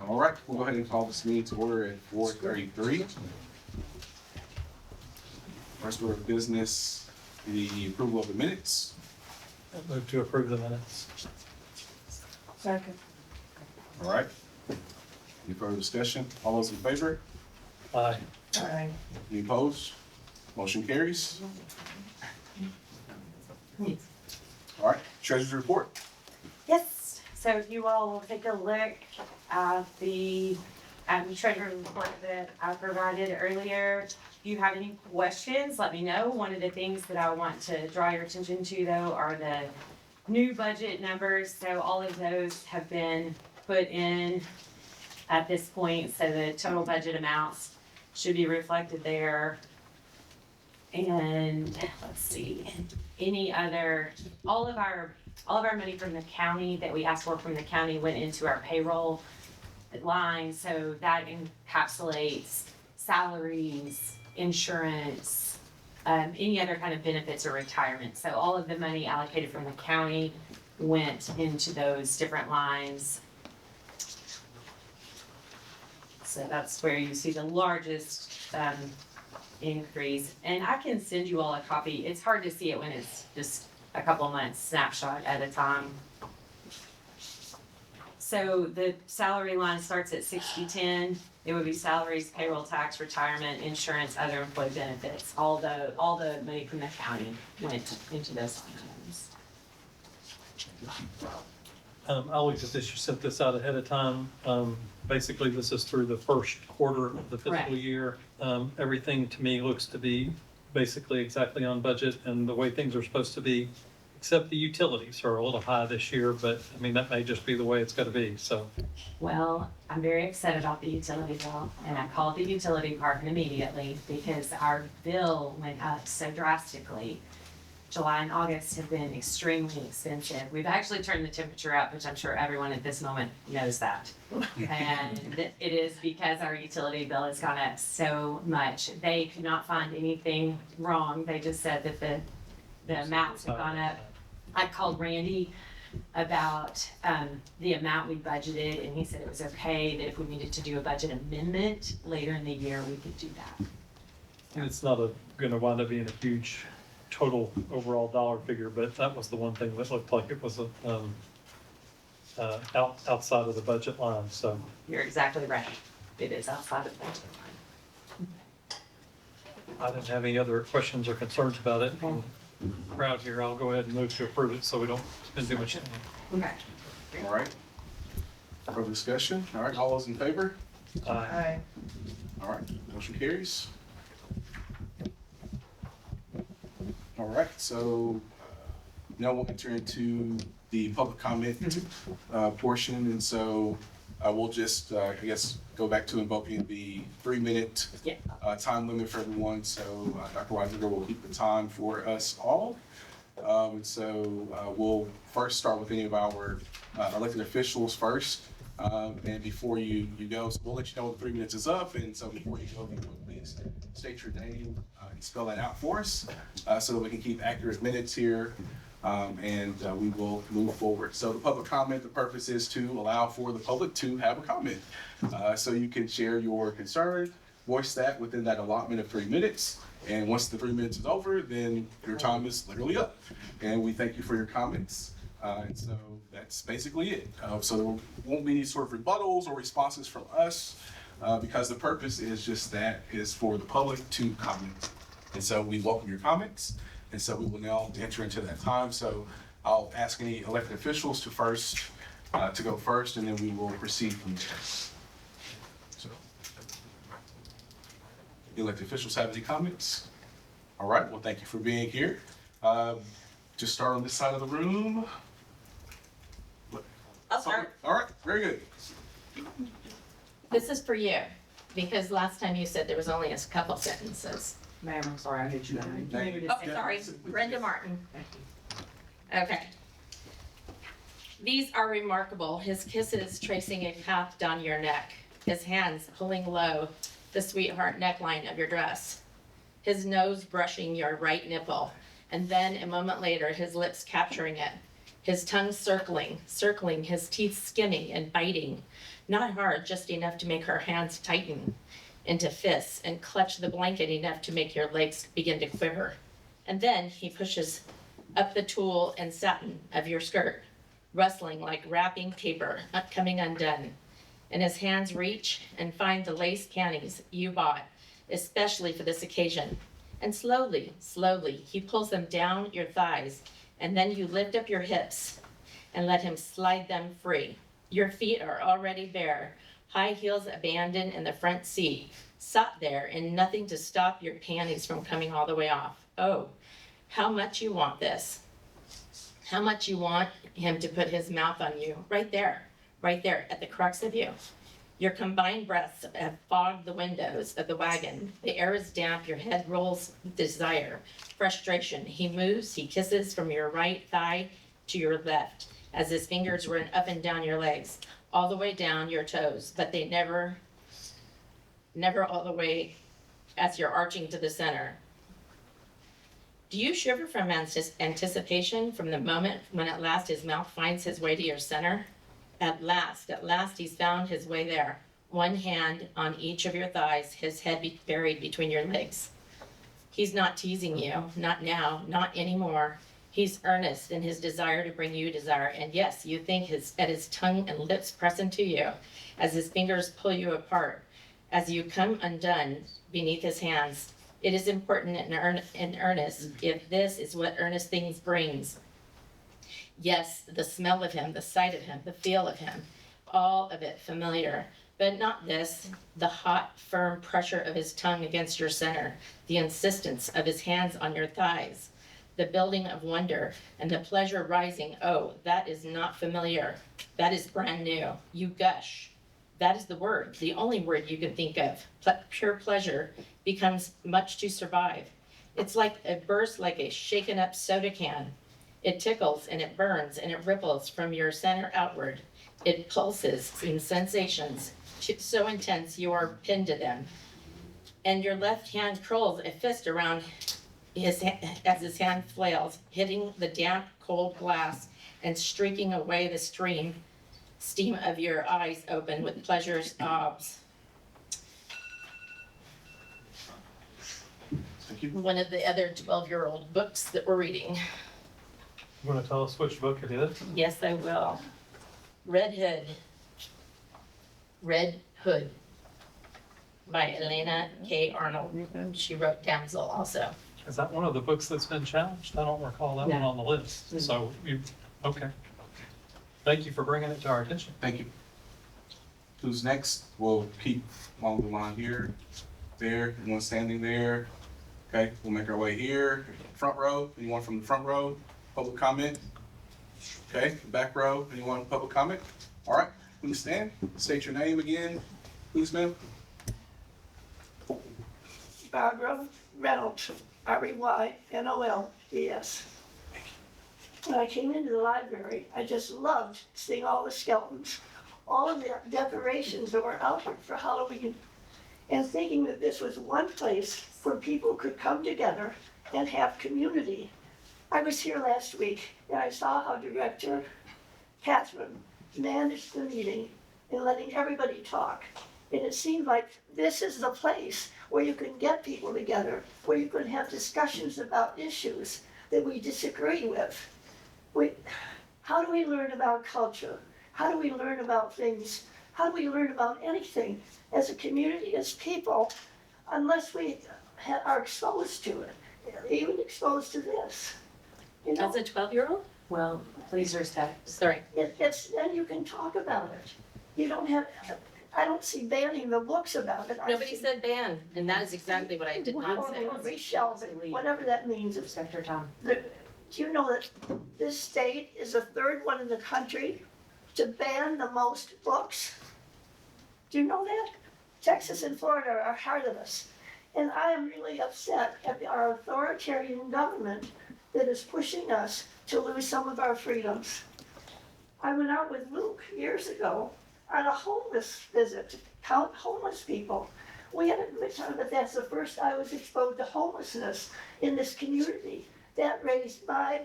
All right, we'll go ahead and call this meeting to order at 4:33. First order of business, the approval of the minutes. Move to approve the minutes. Second. All right. Any further discussion? All those in favor? Aye. Aye. Any opposed? Motion carries. All right, treasurer's report. Yes, so if you all will take a look at the treasurer report that I provided earlier. If you have any questions, let me know. One of the things that I want to draw your attention to though are the new budget numbers. So all of those have been put in at this point. So the total budget amounts should be reflected there. And let's see, all of our money from the county that we asked for from the county went into our payroll line. So that encapsulates salaries, insurance, any other kind of benefits or retirement. So all of the money allocated from the county went into those different lines. So that's where you see the largest increase. And I can send you all a copy. It's hard to see it when it's just a couple months snapshot at a time. So the salary line starts at 6010. It would be salaries, payroll tax, retirement, insurance, other employee benefits. All the money from the county went into those items. I'll leave it this, you sent this out ahead of time. Basically, this is through the first quarter of the fiscal Correct. year. Everything to me looks to be basically exactly on budget and the way things are supposed to be, except the utilities are a little high this year, but I mean, that may just be the way it's gotta be, so. Well, I'm very upset about the utility bill, and I called the utility department immediately because our bill went up so drastically. July and August have been extremely expensive. We've actually turned the temperature up, which I'm sure everyone at this moment knows that. And it is because our utility bill has gone up so much. They could not find anything wrong. They just said that the amounts have gone up. I called Randy about the amount we budgeted, and he said it was okay, that if we needed to do a budget amendment later in the year, we could do that. And it's not gonna wind up being a huge total overall dollar figure, but that was the one thing that looked like it was outside of the budget line, so. You're exactly right. It is outside of the budget line. I didn't have any other questions or concerns about it. Okay. Crowd here, I'll go ahead and move to approve it so we don't spend too much time. Okay. All right. Further discussion? All right, all those in favor? Aye. All right, motion carries. All right, so now we'll enter into the public comment portion, and so we'll just, I guess, go back to invoking the 3-minute Yeah. time limit for everyone. So Dr. Weisinger will keep the time for us all. And so we'll first start with any of our elected officials first. And before you go, so we'll let you know when the 3 minutes is up. And so before you go, please state your name and spell that out for us so that we can keep accurate minutes here. And we will move forward. So the public comment, the purpose is to allow for the public to have a comment. So you can share your concern, voice that within that allotment of 3 minutes. And once the 3 minutes is over, then your time is literally up. And we thank you for your comments. And so that's basically it. So there won't be any sort of rebuttals or responses from us because the purpose is just that, is for the public to comment. And so we welcome your comments. And so we will now enter into that time. So I'll ask any elected officials to go first, and then we will proceed from there. So, elected officials have any comments? All right, well, thank you for being here. Just start on this side of the room. I'll start. All right, very good. This is for you, because last time you said there was only a couple sentences. Ma'am, I'm sorry, I hit you down. Oh, sorry, Brenda Martin. Okay. These are remarkable. His kisses tracing a path down your neck. His hands pulling low the sweetheart neckline of your dress. His nose brushing your right nipple. And then a moment later, his lips capturing it. his tongue circling, his teeth skimming and biting. Not hard, just enough to make her hands tighten into fists and clutch the blanket enough to make your legs begin to quiver. And then he pushes up the tulle and satin of your skirt, rustling like wrapping paper, coming undone. And his hands reach and find the lace panties you bought, especially for this occasion. And slowly, he pulls them down your thighs, and then you lift up your hips and let him slide them free. Your feet are already bare, high heels abandoned in the front seat, sat there and nothing to stop your panties from coming all the way off. Oh, how much you want this. How much you want him to put his mouth on you, right there, at the crux of you. Your combined breaths have fogged the windows of the wagon. The air is damp, your head rolls with desire, frustration. He moves, he kisses from your right thigh to your left as his fingers run up and down your legs, all the way down your toes, but they never all the way as you're arching to the center. Do you shiver from anticipation from the moment when at last his mouth finds his way to your center? At last he's found his way there. One hand on each of your thighs, his head buried between your legs. He's not teasing you, not now, not anymore. He's earnest in his desire to bring you desire. And yes, you think at his tongue and lips press into you as his fingers pull you apart. As you come undone beneath his hands, it is important and earnest if this is what earnest things brings. Yes, the smell of him, the sight of him, the feel of him, all of it familiar. But not this, the hot, firm pressure of his tongue against your center, the insistence of his hands on your thighs, the building of wonder, and the pleasure rising. Oh, that is not familiar. That is brand new. You gush. That is the word, the only word you can think of. Pure pleasure becomes much to survive. It's like a burst, like a shaken up soda can. It tickles and it burns and it ripples from your center outward. It pulses in sensations so intense you are pinned to them. And your left hand curls a fist around as his hand flails, hitting the damp, cold glass and streaking away the steam of your eyes open with pleasure's obs. Thank you. One of the other 12-year-old books that we're reading. You want to tell us which book it is? Yes, I will. Red Hood by Elena K. Arnold. She wrote Damsel also. Is that one of the books that's been challenged? I don't recall that one No. on the list. So, okay. Thank you for bringing it to our attention. Thank you. Who's next? We'll keep along the line here, there, anyone standing there. Okay, we'll make our way here, front row, anyone from the front row, public comment? Okay, back row, anyone public comment? All right, please stand, state your name again, please, ma'am. Barbara Reynolds, Reynolds. When I came into the library, I just loved seeing all the skeletons, all of the decorations that were out here for Halloween, and thinking that this was one place where people could come together and have community. I was here last week and I saw how Director Catherine managed the meeting and letting everybody talk. And it seemed like this is the place where you can get people together, where you can have discussions about issues that we disagree with. How do we learn about culture? How do we learn about things? How do we learn about anything as a community, as people, unless we are exposed to it, even exposed to this? You know, As a 12-year-old? Well, please respect. Sorry. then you can talk about it. You don't have, I don't see banning the books about it. I Nobody see- said ban, and that is exactly what I did not Or say. reshelving, whatever that means. Sector Tom. Do you know that this state is the third one in the country to ban the most books? Do you know that? Texas and Florida are ahead of us. And I am really upset at our authoritarian government that is pushing us to lose some of our freedoms. I went out with Luke years ago on a homeless visit to count homeless people. We had a good time, but that's the first I was exposed to homelessness in this community. That raised my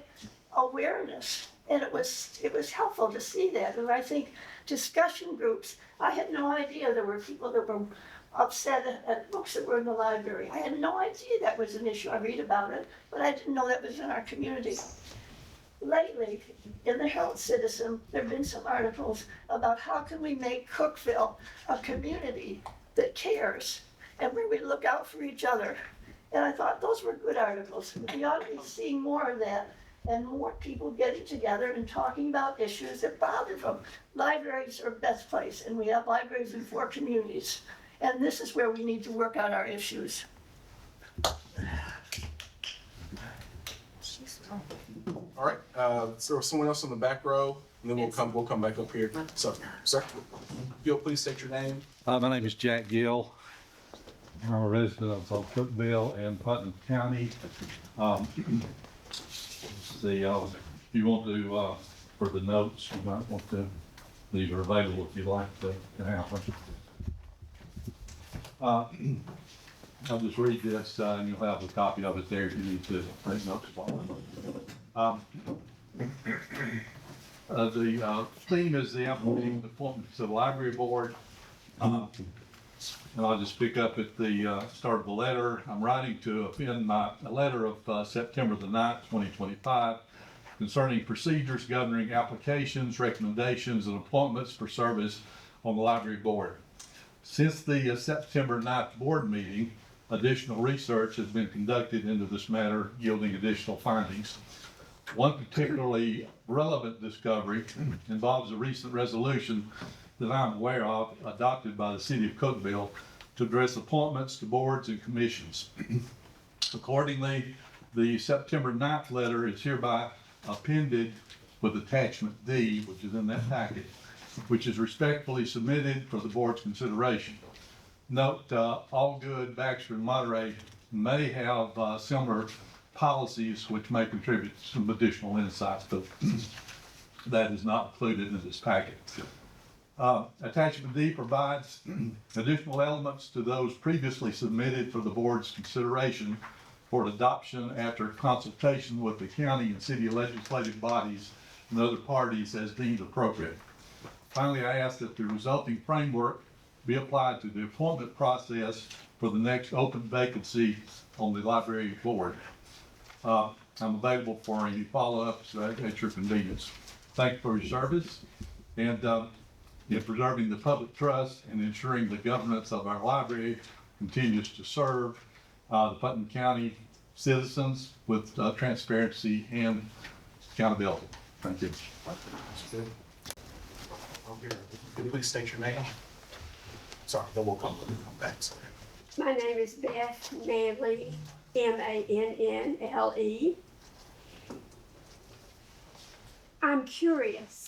awareness And it was helpful to see that. And I think discussion groups, I had no idea there were people that were upset at books that were in the library. I had no idea that was an issue. I read about it, but I didn't know that was in our community. Lately, in the Herald Citizen, there have been some articles about how can we make Cookeville a community that cares and where we look out for each other. And I thought those were good articles. We ought to be seeing more of that and more people getting together and talking about issues that bother them. Libraries are best place, and we have libraries in 4 communities. And this is where we need to work out our issues. All right, so there was someone else in the back row, and then we'll come back up here. So, sir, if you'll please state your name. My name is Jack Gill. I'm a resident of Cookeville and Putnam County. If you want to, for the notes, you might want to, these are available if you'd like to have them. I'll just read this, and you'll have a copy of it there if you need to take notes. The theme is the application appointments to the library board. And I'll just pick up at the start of the letter. I'm writing to append a letter of September the 9th, 2025, concerning procedures governing applications, recommendations, and appointments for service on the library board. Since the September 9th board meeting, additional research has been conducted into this matter, yielding additional findings. One particularly relevant discovery involves a recent resolution that I'm aware of, adopted by the city of Cookeville to address appointments to boards and commissions. Accordingly, the September 9th letter is hereby appended with attachment D, which is in that packet, which is respectfully submitted for the board's consideration. Note, Allgood, Baxter, and Monterey may have similar policies which may contribute some additional insights, but that is not included in this packet. Attachment D provides additional elements to those previously submitted for the board's consideration for adoption after consultation with the county and city legislative bodies and other parties as deemed appropriate. Finally, I ask that the resulting framework be applied to the appointment process for the next open vacancy on the library board. I'm available for any follow-ups at your convenience. Thank you for your service and in preserving the public trust and ensuring the governance of our library continues to serve the Putnam County citizens with transparency and accountability. Thank you. Can you please state your name? Sorry, then we'll come back. Sorry. My name is Beth Manley, Mannle. I'm curious.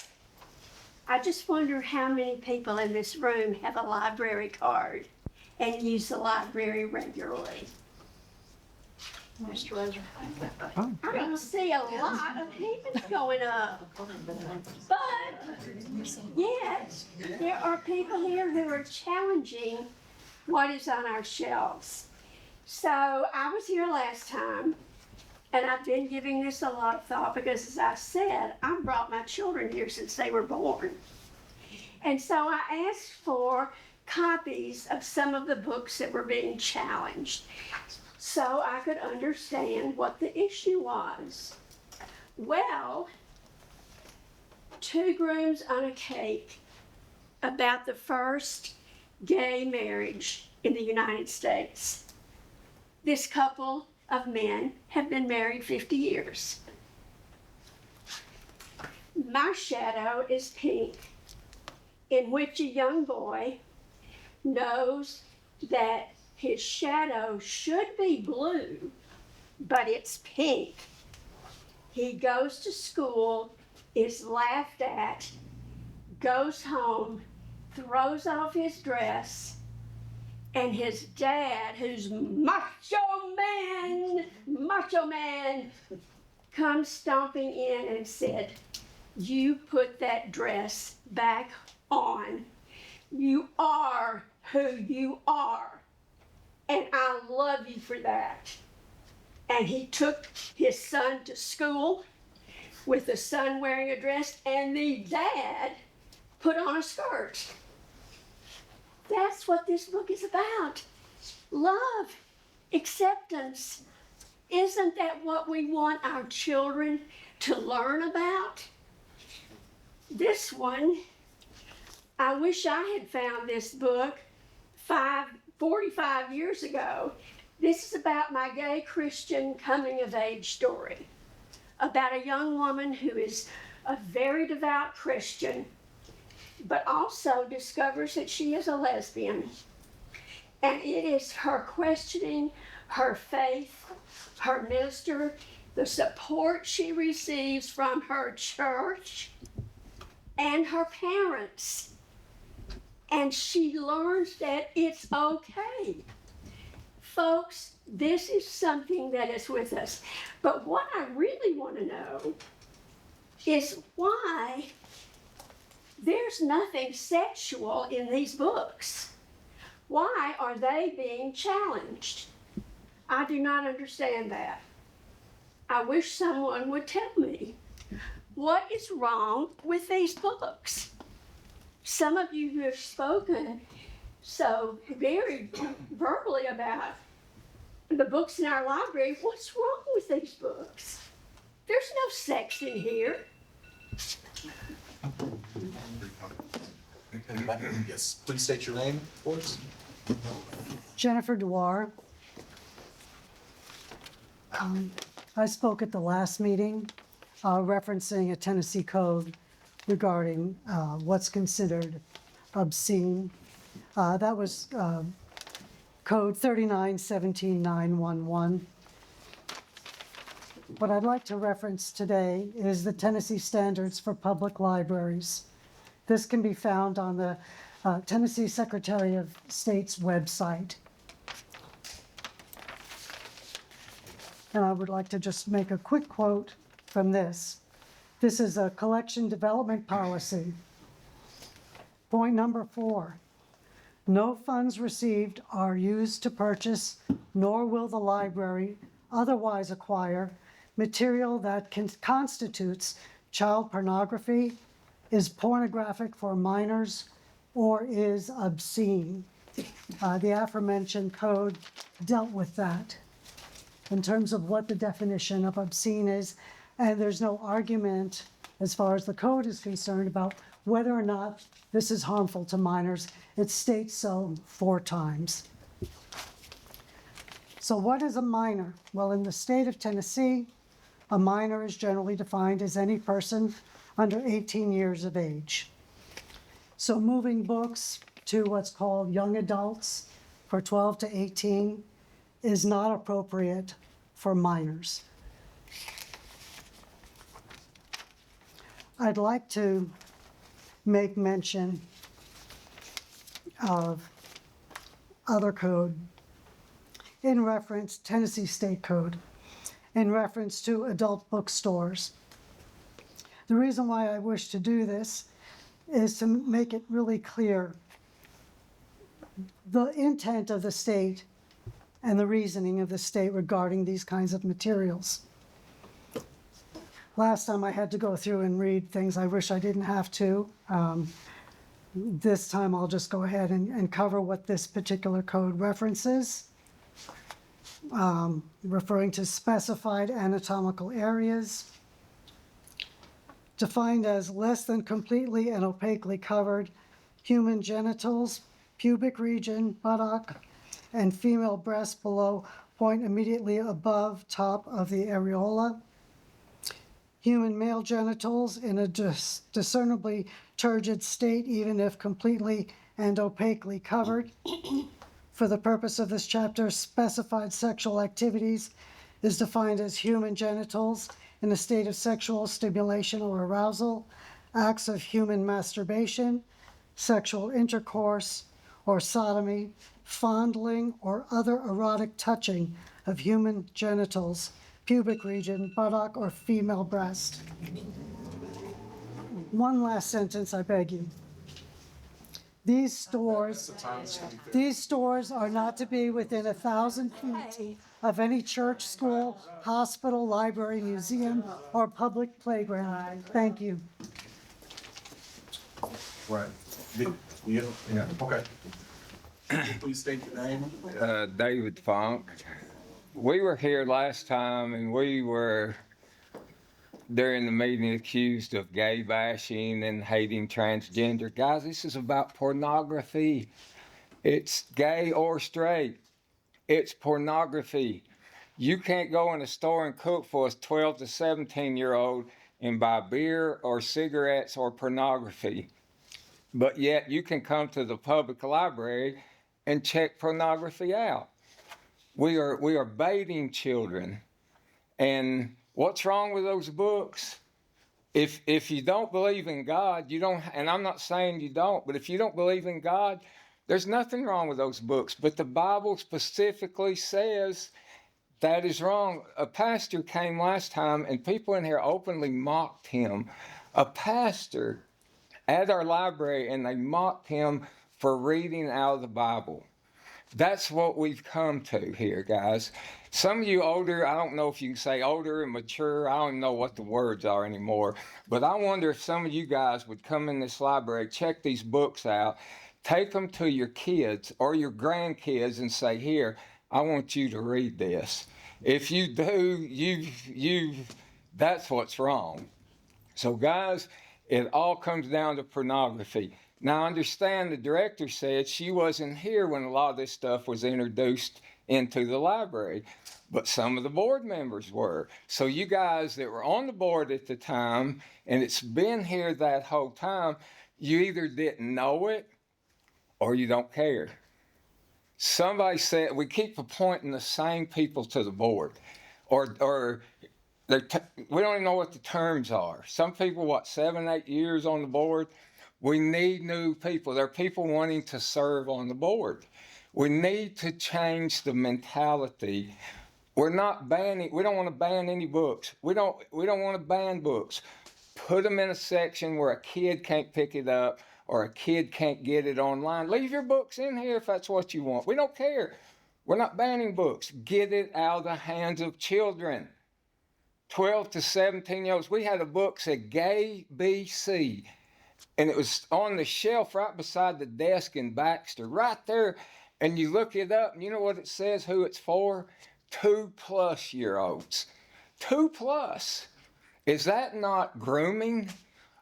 I just wonder how many people in this room have a library card and use the library regularly. Mr. Roser. I don't see a lot of hands going up. But yet, there are people here who are challenging what is on our shelves. So I was here last time, and I've been giving this a lot of thought because, as I said, I've brought my children here since they were born. And so I asked for copies of some of the books that were being challenged, so I could understand what the issue was. Well, 2 Grooms on a Cake, about the first gay marriage in the United States. This couple of men have been married 50 years. My shadow is pink, in which a young boy knows that his shadow should be blue, but it's pink. He goes to school, is laughed at, goes home, throws off his dress, and his dad, who's macho man, comes stomping in and said, "You put that dress back on. You are who you are. And I love you for that." And he took his son to school, with the son wearing a dress and the dad put on a skirt. That's what this book is about. Love, acceptance. Isn't that what we want our children to learn about? This one, I wish I had found this book 45 years ago. This is about my gay Christian coming of age story, about a young woman who is a very devout Christian, but also discovers that she is a lesbian. And it is her questioning her faith, her minister, the support she receives from her church and her parents. And she learns that it's okay. Folks, this is something that is with us. But what I really want to know is why there's nothing sexual in these books. Why are they being challenged? I do not understand that. I wish someone would tell me what is wrong with these books. Some of you who have spoken so very verbally about the books in our library, what's wrong with these books? There's no sex in here. Yes, please state your name, of course. Jennifer Dewar. I spoke at the last meeting referencing a Tennessee code regarding what's considered obscene. That was code 3917911. What I'd like to reference today is the Tennessee Standards for Public Libraries. This can be found on the Tennessee Secretary of State's website. And I would like to just make a quick quote from this. This is a collection development policy. Point number 4, no funds received are used to purchase, nor will the library otherwise acquire material that constitutes child pornography, is pornographic for minors, or is obscene. The aforementioned code dealt with that in terms of what the definition of obscene is, and there's no argument as far as the code is concerned about whether or not this is harmful to minors. It states so 4 times. So what is a minor? Well, in the state of Tennessee, a minor is generally defined as any person under 18 years of age. So moving books to what's called young adults for 12 to 18 is not appropriate for minors. I'd like to make mention of other code in reference, Tennessee State Code, in reference to adult bookstores. The reason why I wish to do this is to make it really clear the intent of the state and the reasoning of the state regarding these kinds of materials. Last time I had to go through and read things I wish I didn't have to. This time I'll just go ahead and cover what this particular code references. Referring to specified anatomical areas, defined as less than completely and opaquely covered human genitals, pubic region, buttock, and female breast below point immediately above top of the areola. Human male genitals in a discernibly turgid state, even if completely and opaquely covered. For the purpose of this chapter, specified sexual activities is defined as human genitals in a state of sexual stimulation or arousal, acts of human masturbation, sexual intercourse or sodomy, fondling or other erotic touching of human genitals, pubic region, buttock, or female breast. One last sentence, I beg you. These stores are not to be within 1,000 feet of any church, school, hospital, library, museum, or public playground. Thank you. Right. Yeah, okay. Please state your name. David Funk. We were here last time and we were during the meeting accused of gay bashing and hating transgender. Guys, this is about pornography. It's gay or straight. It's pornography. You can't go in a store and cook for a 12 to 17-year-old and buy beer or cigarettes or pornography. But yet you can come to the public library and check pornography out. We are baiting children. And what's wrong with those books? If you don't believe in God, you don't, and I'm not saying you don't, but if you don't believe in God, there's nothing wrong with those books. But the Bible specifically says that is wrong. A pastor came last time and people in here openly mocked him. A pastor at our library, and they mocked him for reading out of the Bible. That's what we've come to here, guys. Some of you older, I don't know if you can say older and mature, I don't even know what the words are anymore, but I wonder if some of you guys would come in this library, check these books out, take them to your kids or your grandkids and say, here, I want you to read this. If you do, that's what's wrong. So guys, it all comes down to pornography. Now, understand the director said she wasn't here when a lot of this stuff was introduced into the library, but some of the board members were. So you guys that were on the board at the time, and it's been here that whole time, you either didn't know it or you don't care. Somebody said, we keep appointing the same people to the board, or we don't even know what the terms are. Some people, 7, 8 years on the board? We need new people. There are people wanting to serve on the board. We need to change the mentality. We're not banning, we don't want to ban any books. We don't want to ban books. Put them in a section where a kid can't pick it up or a kid can't get it online. Leave your books in here if that's what you want. We don't care. We're not banning books. Get it out of the hands of children. 12 to 17-year-olds. We had a book that said Gay BC. And it was on the shelf right beside the desk in Baxter, right there. And you look it up, and you know what it says, who it's for? 2+-year-olds. 2+. Is that not grooming?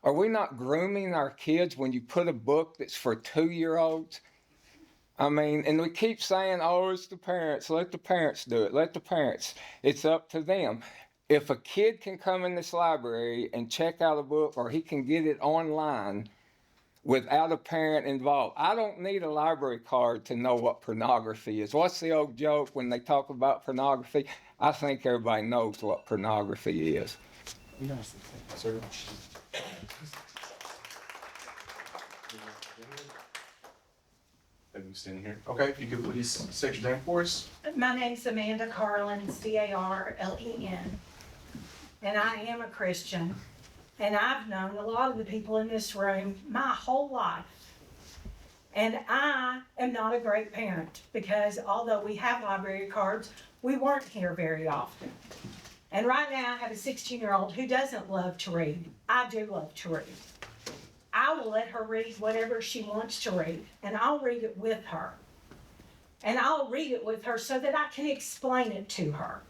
Are we not grooming our kids when you put a book that's for 2-year-olds? I mean, and we keep saying, oh, it's the parents. Let the parents do it. Let the parents. It's up to them. If a kid can come in this library and check out a book, or he can get it online without a parent involved, I don't need a library card to know what pornography is. What's the old joke when they talk about pornography? I think everybody knows what pornography is. Sir. Have you standing here? Okay, if you could please state your name for us. My name's Amanda Carlin, Carlen, and I am a Christian. And I've known a lot of the people in this room my whole life. And I am not a great parent because although we have library cards, we weren't here very often. And right now I have a 16-year-old who doesn't love to read. I do love to read. I will let her read whatever she wants to read, and I'll read it with her. And I'll read it with her so that I can explain it to her.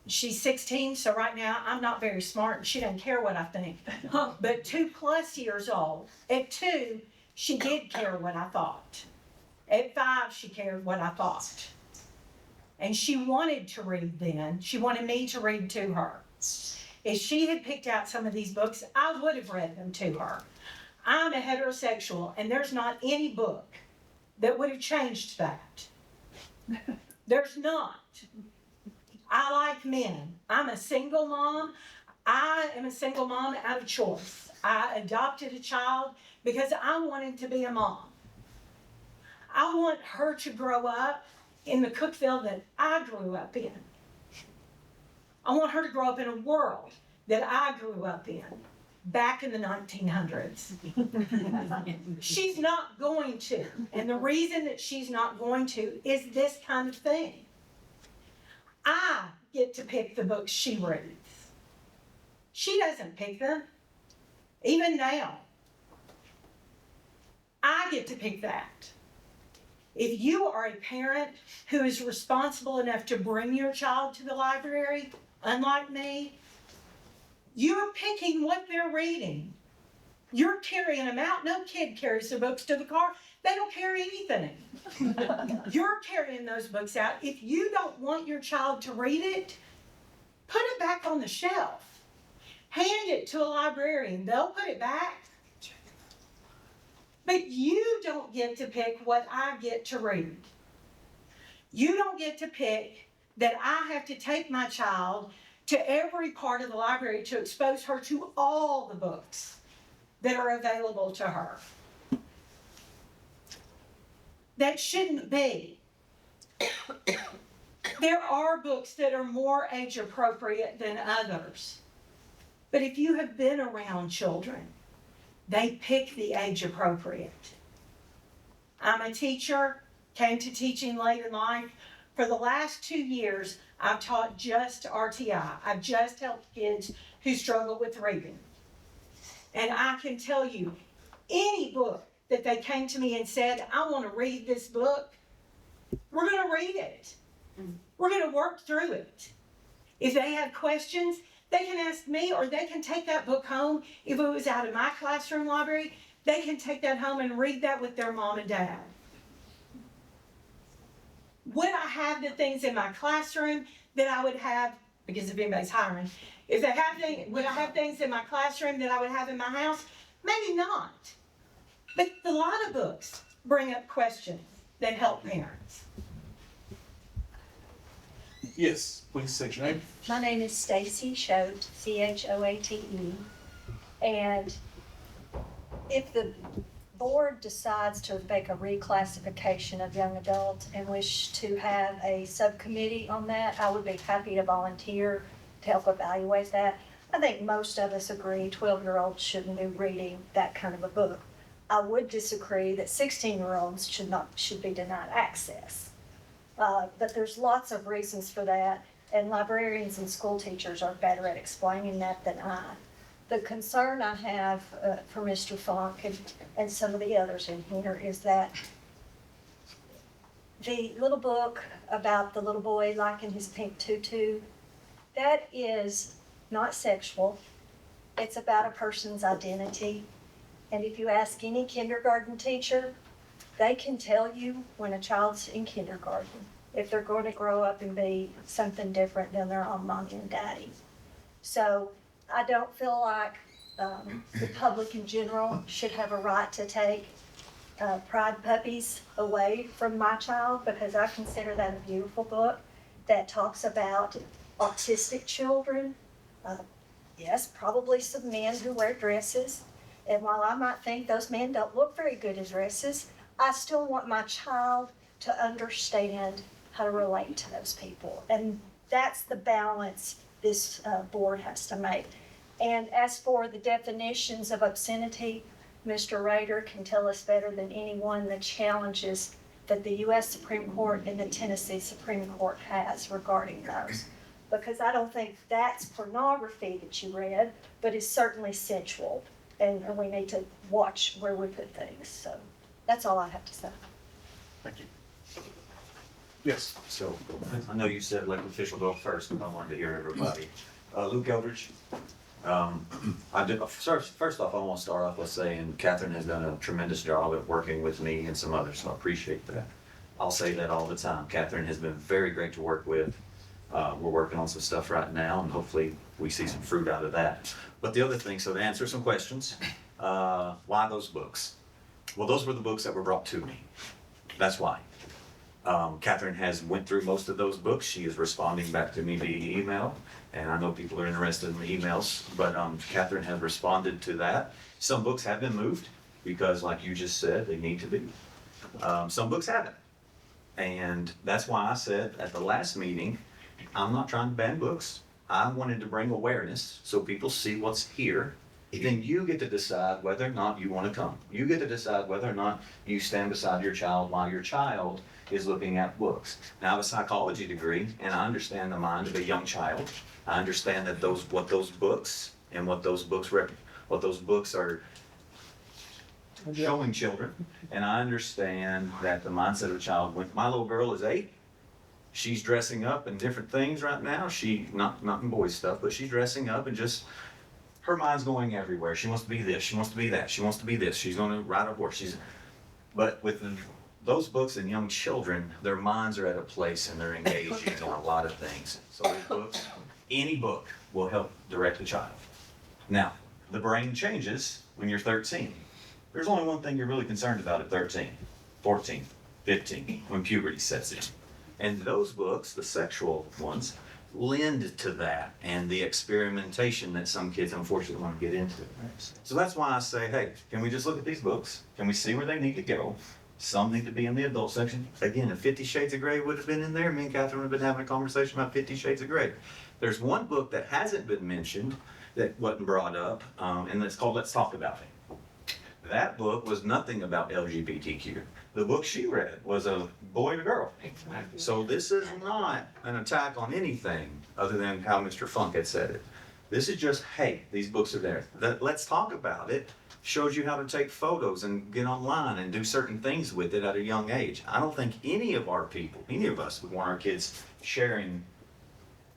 She's 16, so right now I'm not very smart and she doesn't care what I think. But 2+ years old, at 2, she did care what I thought. At 5, she cared what I thought. And she wanted to read then. She wanted me to read to her. If she had picked out some of these books, I would have read them to her. I'm a heterosexual, and there's not any book that would have changed that. There's not. I like men. I'm a single mom. I am a single mom out of choice. I adopted a child because I wanted to be a mom. I want her to grow up in the Cookeville that I grew up in. I want her to grow up in a world that I grew up in. back in the 1900s. She's not going to. And the reason that she's not going to is this kind of thing. I get to pick the books she reads. She doesn't pick them. Even now, I get to pick that. If you are a parent who is responsible enough to bring your child to the library, unlike me, you're picking what they're reading. You're carrying them out. No kid carries their books to the car. They don't carry anything. You're carrying those books out. If you don't want your child to read it, put it back on the shelf. Hand it to a librarian. They'll put it back. But you don't get to pick what I get to read. You don't get to pick that I have to take my child to every part of the library to expose her to all the books that are available to her. That shouldn't be. There are books that are more age appropriate than others. But if you have been around children, they pick the age appropriate. I'm a teacher, came to teaching late in life. For the last 2 years, I've taught just RTI. I've just helped kids who struggle with reading. And I can tell you, any book that they came to me and said, I want to read this book, we're going to read it. We're going to work through it. If they have questions, they can ask me, or they can take that book home. If it was out of my classroom library, they can take that home and read that with their mom and dad. Would I have the things in my classroom that I would have, because if anybody's hiring, would I have things in my classroom that I would have in my house? Maybe not. But a lot of books bring up questions that help parents. Yes, please state your name. My name is Stacy Choate, Choate. And if the board decides to make a reclassification of young adults and wish to have a subcommittee on that, I would be happy to volunteer to help evaluate that. I think most of us agree 12-year-olds shouldn't be reading that kind of a book. I would disagree that 16-year-olds should be denied access. But there's lots of reasons for that, and librarians and school teachers are better at explaining that than I. The concern I have for Mr. Funk and some of the others in here is that the little book about the little boy liking his pink tutu, that is not sexual. It's about a person's identity. And if you ask any kindergarten teacher, they can tell you when a child's in kindergarten if they're going to grow up and be something different than their own mommy and daddy. So I don't feel like the public in general should have a right to take Pride Puppies away from my child, because I consider that a beautiful book that talks about autistic children. Yes, probably some men who wear dresses. And while I might think those men don't look very good in dresses, I still want my child to understand how to relate to those people. And that's the balance this board has to make. And as for the definitions of obscenity, Mr. Rader can tell us better than anyone the challenges that the U.S. Supreme Court and the Tennessee Supreme Court has regarding those. Because I don't think that's pornography that you read, but it's certainly sensual. And we need to watch where we put things. So that's all I have to say. Thank you. Yes. So, I know you said elected official go first, but I wanted to hear everybody. Luke Eldridge. First off, I want to start off by saying Catherine has done a tremendous job at working with me and some others, so I appreciate that. I'll say that all the time. Catherine has been very great to work with. We're working on some stuff right now, and hopefully we see some fruit out of that. But the other thing, so to answer some questions, why those books? Well, those were the books that were brought to me. That's why. Catherine has went through most of those books. She is responding back to me via email, and I know people are interested in the emails, but Catherine has responded to that. Some books have been moved because, like you just said, they need to be. Some books haven't. And that's why I said at the last meeting, I'm not trying to ban books. I wanted to bring awareness so people see what's here then you get to decide whether or not you want to come. You get to decide whether or not you stand beside your child while your child is looking at books. Now, I have a psychology degree, and I understand the mind of a young child. I understand that what those books are showing children, and I understand that the mindset of a child. When my little girl is 8, she's dressing up in different things right now. She not in boy stuff, but she's dressing up and just her mind's going everywhere. She wants to be this. She wants to be that. She wants to be this. She's going to ride a horse. But with those books and young children, their minds are at a place and they're engaging in a lot of things. So those books, any book will help direct the child. Now, the brain changes when you're 13. There's only one thing you're really concerned about at 13, 14, 15, when puberty sets in. And those books, the sexual ones, lend to that and the experimentation that some kids unfortunately want to get into. So that's why I say, hey, can we just look at these books? Can we see where they need to go? Some need to be in the adult section. Again, if 50 Shades of Grey would have been in there, me and Catherine would have been having a conversation about 50 Shades of Grey. There's one book that hasn't been mentioned that wasn't brought up, and it's called Let's Talk About It. That book was nothing about LGBTQ. The book she read was a boy and a girl. So this is not an attack on anything other than how Mr. Funk had said it. This is just, hey, these books are there. Let's Talk About It shows you how to take photos and get online and do certain things with it at a young age. I don't think any of our people, any of us would want our kids sharing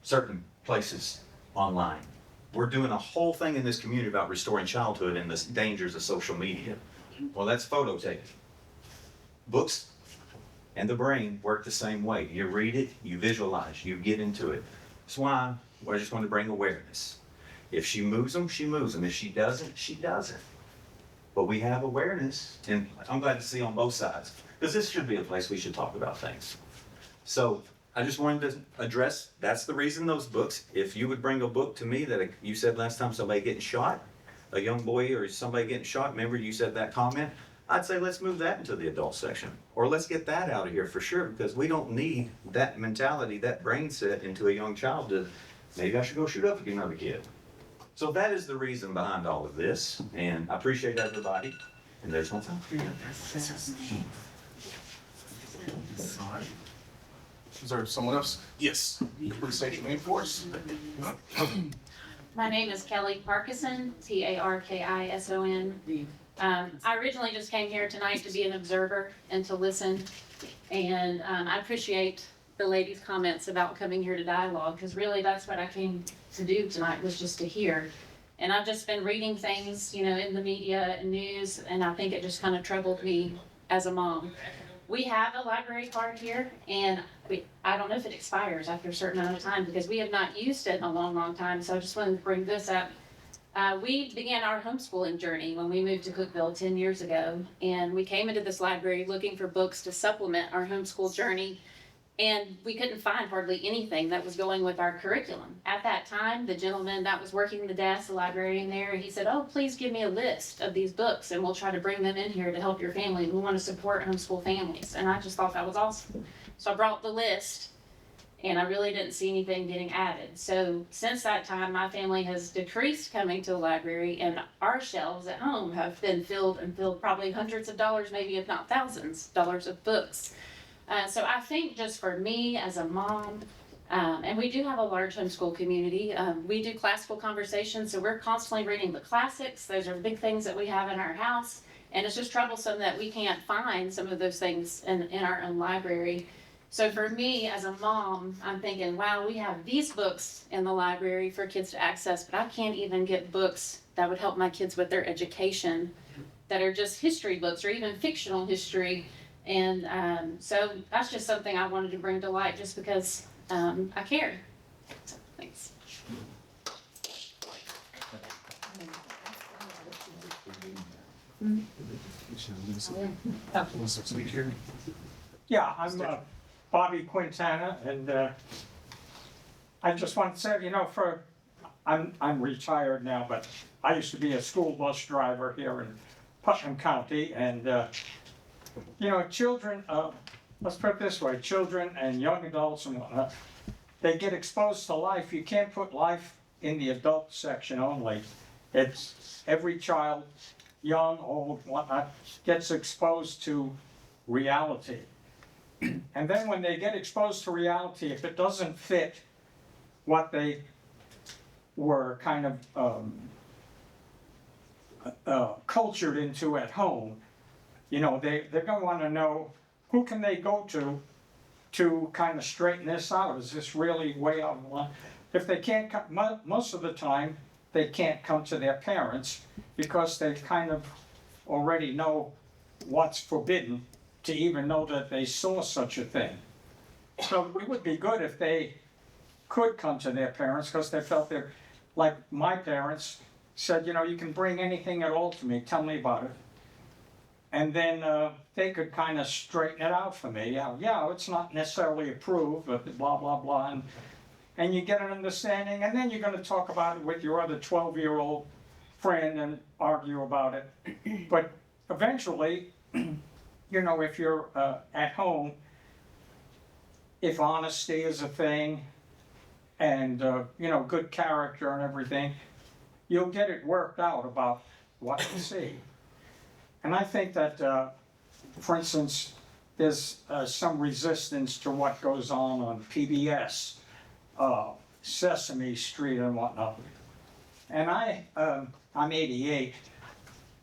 certain places online. We're doing a whole thing in this community about restoring childhood and the dangers of social media. Well, that's photo taking. Books and the brain work the same way. You read it, you visualize, you get into it. That's why I just want to bring awareness. If she moves them, she moves them. If she doesn't, she doesn't. But we have awareness, and I'm glad to see on both sides, because this should be a place we should talk about things. So I just wanted to address, that's the reason those books. If you would bring a book to me that you said last time somebody getting shot, a young boy or somebody getting shot, remember you said that comment? I'd say let's move that into the adult section, or let's get that out of here for sure, because we don't need that mentality, that brain set into a young child to, maybe I should go shoot up another kid. So that is the reason behind all of this, and I appreciate everybody, and there's one time for you. Is there someone else? Yes. Please state your name for us. My name is Kelly Parkinson, Tarkison. I originally just came here tonight to be an observer and to listen. And I appreciate the lady's comments about coming here to dialogue, because really that's what I came to do tonight, was just to hear. And I've just been reading things, in the media and news, and I think it just kind of troubled me as a mom. We have a library card here, and I don't know if it expires after a certain amount of time, because we have not used it in a long, long time. So I just wanted to bring this up. We began our homeschooling journey when we moved to Cookeville 10 years ago, and we came into this library looking for books to supplement our homeschool journey, and we couldn't find hardly anything that was going with our curriculum. At that time, the gentleman that was working the desk, the librarian there, he said, "Oh, please give me a list of these books, and we'll try to bring them in here to help your family. We want to support homeschool families." And I just thought that was awesome. So I brought the list, and I really didn't see anything getting added. So since that time, my family has decreased coming to the library, and our shelves at home have been filled and filled, probably hundreds of dollars, maybe if not thousands of dollars of books. So I think just for me as a mom, and we do have a large homeschool community. We do classical conversations, so we're constantly reading the classics. Those are big things that we have in our house, and it's just troublesome that we can't find some of those things in our own library. So for me as a mom, I'm thinking, wow, we have these books in the library for kids to access, but I can't even get books that would help my kids with their education, that are just history books or even fictional history. And so that's just something I wanted to bring to light, just because I care. So, thanks. Yeah, I'm Bobby Quintana, and I just want to say, I'm retired now, but I used to be a school bus driver here in Putnam County, and children, let's put it this way, children and young adults and whatnot, they get exposed to life. You can't put life in the adult section only. It's every child, young, old, whatnot, gets exposed to reality. And then when they get exposed to reality, if it doesn't fit what they were kind of cultured into at home, you know, they're gonna wanna know, who can they go to kind of straighten this out? Is this really way out of line? If they can't come, most of the time, they can't come to their parents because they kind of already know what's forbidden to even know that they saw such a thing. So it would be good if they could come to their parents because they felt they're, like my parents said, you know, you can bring anything at all to me, tell me about it. And then they could kind of straighten it out for me. Yeah, it's not necessarily approved, but blah, blah, blah. And you get an understanding, and then you're going to talk about it with your other 12-year-old friend and argue about it. But eventually, you know, if you're at home, if honesty is a thing, and, you know, good character and everything, you'll get it worked out about what you see. And I think that, for instance, there's some resistance to what goes on PBS, Sesame Street and whatnot. And I'm 88.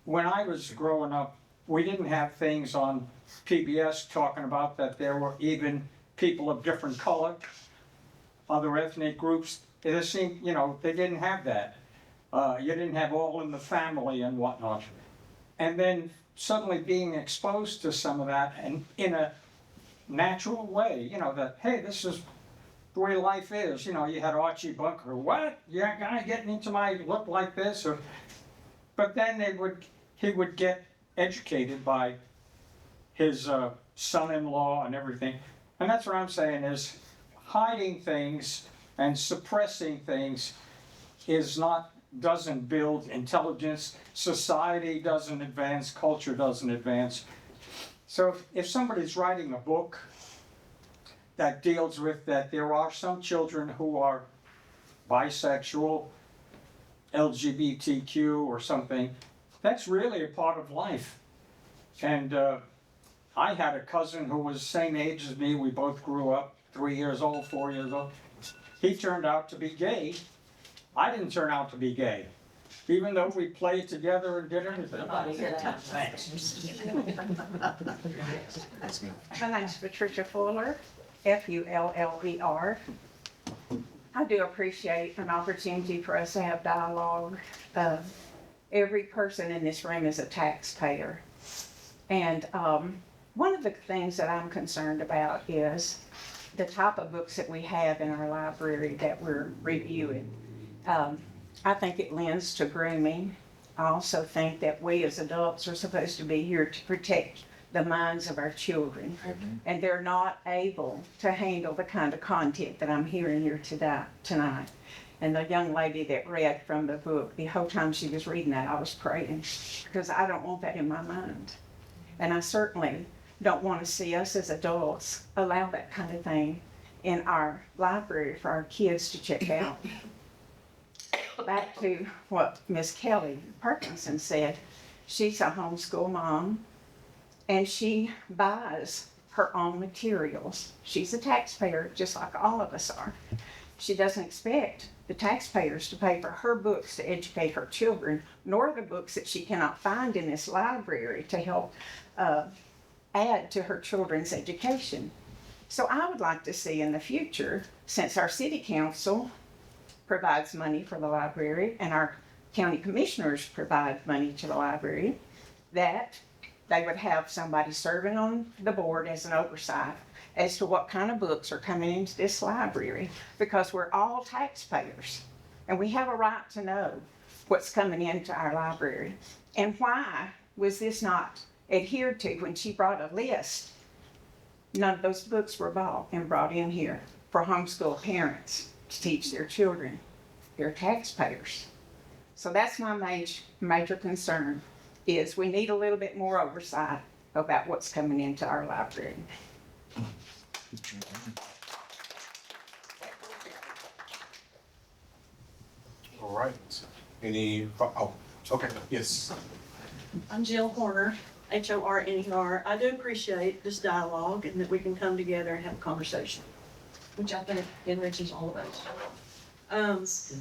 When I was growing up, we didn't have things on PBS talking about that there were even people of different color, other ethnic groups. It seemed, you know, they didn't have that. You didn't have All in the Family and whatnot. And then suddenly being exposed to some of that, and in a natural way, you know, that, hey, this is the way life is. You know, you had Archie Bunker, what? You're gonna get into my look like this? Or, but then he would get educated by his son-in-law and everything. And that's what I'm saying is, hiding things and suppressing things doesn't build intelligence. Society doesn't advance, culture doesn't advance. So if somebody's writing a book that deals with that there are some children who are bisexual, LGBTQ or something, that's really a part of life. And I had a cousin who was the same age as me. We both grew up, 3 years old, 4 years old. He turned out to be gay. I didn't turn out to be gay, even though we played together and did everything. Thanks. My name's Patricia Fuller, Fuller. I do appreciate an opportunity for us to have dialogue. Every person in this room is a taxpayer. And one of the things that I'm concerned about is the type of books that we have in our library that we're reviewing. I think it lends to grooming. I also think that we as adults are supposed to be here to protect the minds of our children. And they're not able to handle the kind of content that I'm hearing here tonight. And the young lady that read from the book, the whole time she was reading that, I was praying, because I don't want that in my mind. And I certainly don't want to see us as adults allow that kind of thing in our library for our kids to check out. Back to what Miss Kelly Parkinson said, she's a homeschool mom and she buys her own materials. She's a taxpayer just like all of us are. She doesn't expect the taxpayers to pay for her books to educate her children, nor the books that she cannot find in this library to help add to her children's education. So I would like to see in the future, since our city council provides money for the library and our county commissioners provide money to the library, that they would have somebody serving on the board as an oversight as to what kind of books are coming into this library, because we're all taxpayers and we have a right to know what's coming into our library. And why was this not adhered to when she brought a list? None of those books were bought and brought in here for homeschool parents to teach their children. They're taxpayers. So that's my major concern, is we need a little bit more oversight about what's coming into our library. All right. Okay, yes. I'm Jill Horner, Horner. I do appreciate this dialogue and that we can come together and have a conversation, which I think enriches all of us.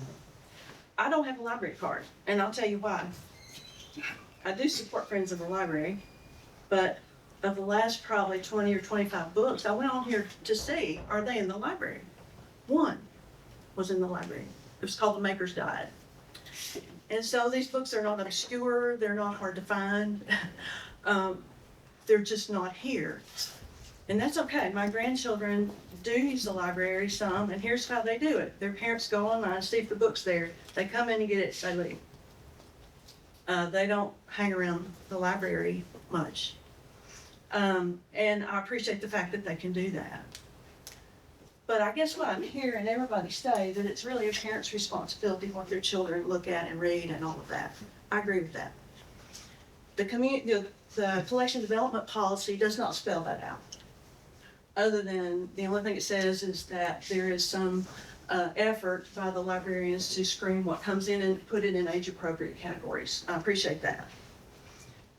I don't have a library card, and I'll tell you why. I do support Friends of the Library, but of the last probably 20 or 25 books, I went on here to see, are they in the library? One was in the library. It was called The Maker's Guide. And so these books are not obscure, they're not hard to find. They're just not here. And that's okay. My grandchildren do use the library some, and here's how they do it. Their parents go online, see if the book's there. They come in and get it, they leave. They don't hang around the library much. And I appreciate the fact that they can do that. But I guess what I'm hearing everybody say, that it's really a parent's responsibility what their children look at and read and all of that. I agree with that. The collection development policy does not spell that out. Other than, the only thing it says is that there is some effort by the librarians to screen what comes in and put it in age-appropriate categories. I appreciate that.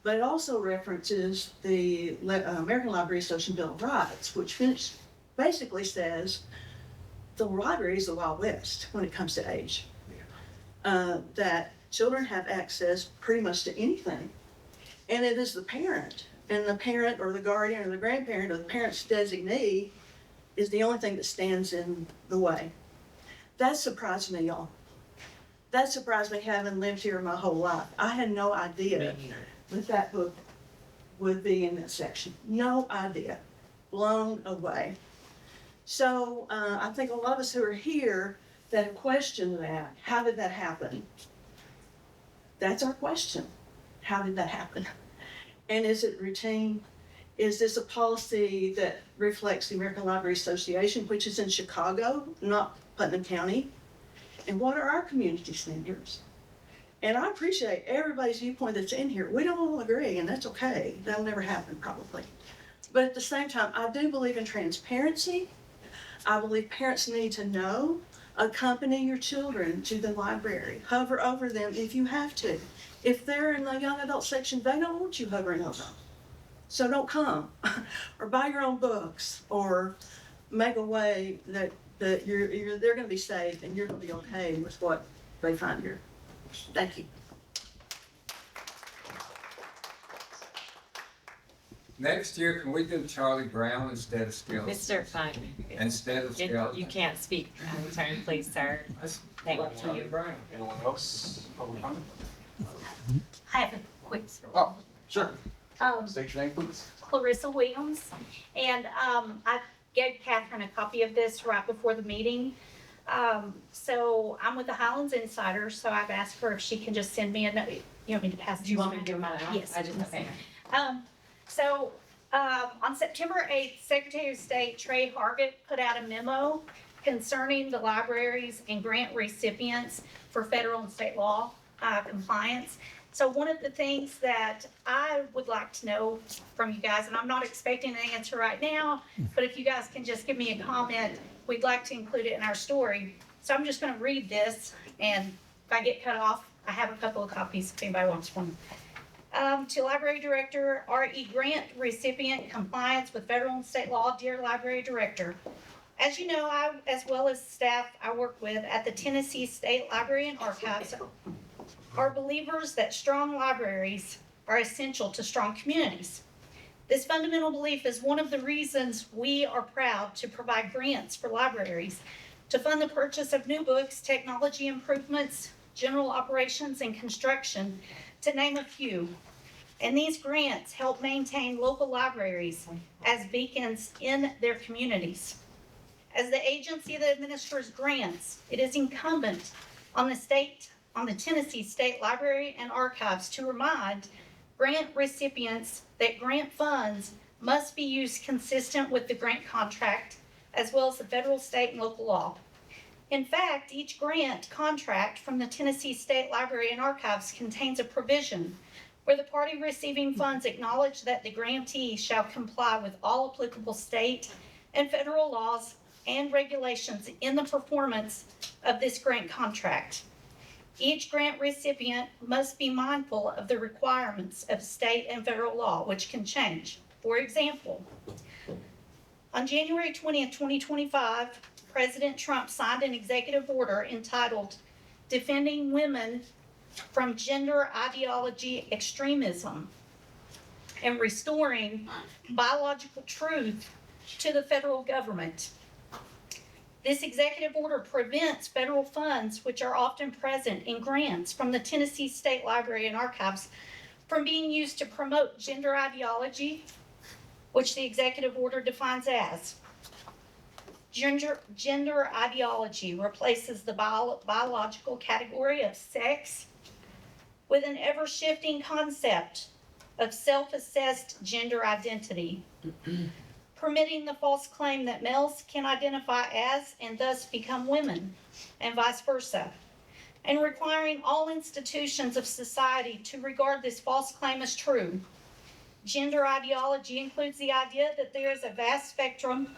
But it also references the American Library Association Bill of Rights, which basically says the library is the Wild West when it comes to age. That children have access pretty much to anything. And it is the parent, and the parent or the guardian or the grandparent or the parent's designee is the only thing that stands in the way. That surprised me, y'all. That surprised me, having lived here my whole life. I had no idea that book would be in that section. No idea. Blown away. So I think a lot of us who are here that have questioned that, how did that happen? That's our question. How did that happen? And is it routine? Is this a policy that reflects the American Library Association, which is in Chicago, not Putnam County? And what are our community standards? And I appreciate everybody's viewpoint that's in here. We don't all agree, and that's okay. That'll never happen, probably. But at the same time, I do believe in transparency. I believe parents need to know. Accompany your children to the library. Hover over them if you have to. If they're in the young adult section, they don't want you hovering over them. So don't come. Or buy your own books, or make a way that they're going to be safe and you're going to be okay with what they find here. Thank you. Next year, can we do Charlie Brown instead of Skeleton? Mr. Funk, Instead of Skeleton. you can't speak out of turn, please, sir. Thank Charlie you. Brown. Anyone else? Public comment? I have a quick story. Oh, sure. State your name, please. Clarissa Williams, and I gave Catherine a copy of this right before the meeting. So I'm with the Highlands Insider, so I've asked her if she can just send me a note. You want me to pass it? Do you want me to give mine out? Yes. I just, okay. On September 8th, Secretary of State Trey Hargett put out a memo concerning the libraries and grant recipients for federal and state law compliance. So one of the things that I would like to know from you guys, and I'm not expecting an answer right now, but if you guys can just give me a comment, we'd like to include it in our story. So I'm just going to read this, and if I get cut off, I have a couple of copies if anybody wants one. To Library Director, RE Grant Recipient Compliance with Federal and State Law. Dear Library Director, as you know, I, as well as staff I work with at the Tennessee State Library and Archives, are believers that strong libraries are essential to strong communities. This fundamental belief is one of the reasons we are proud to provide grants for libraries to fund the purchase of new books, technology improvements, general operations, and construction, to name a few. And these grants help maintain local libraries as beacons in their communities. As the agency that administers grants, it is incumbent on the Tennessee State Library and Archives to remind grant recipients that grant funds must be used consistent with the grant contract, as well as the federal, state, and local law. In fact, each grant contract from the Tennessee State Library and Archives contains a provision where the party receiving funds acknowledge that the grantee shall comply with all applicable state and federal laws and regulations in the performance of this grant contract. Each grant recipient must be mindful of the requirements of state and federal law, which can change. For example, on January 20th, 2025, President Trump signed an executive order entitled Defending Women from Gender Ideology Extremism and Restoring Biological Truth to the federal government. This executive order prevents federal funds, which are often present in grants from the Tennessee State Library and Archives, from being used to promote gender ideology, which the executive order defines as gender ideology replaces the biological category of sex with an ever-shifting concept of self-assessed gender identity, permitting the false claim that males can identify as and thus become women, and vice versa, and requiring all institutions of society to regard this false claim as true. Gender ideology includes the idea that there is a vast spectrum.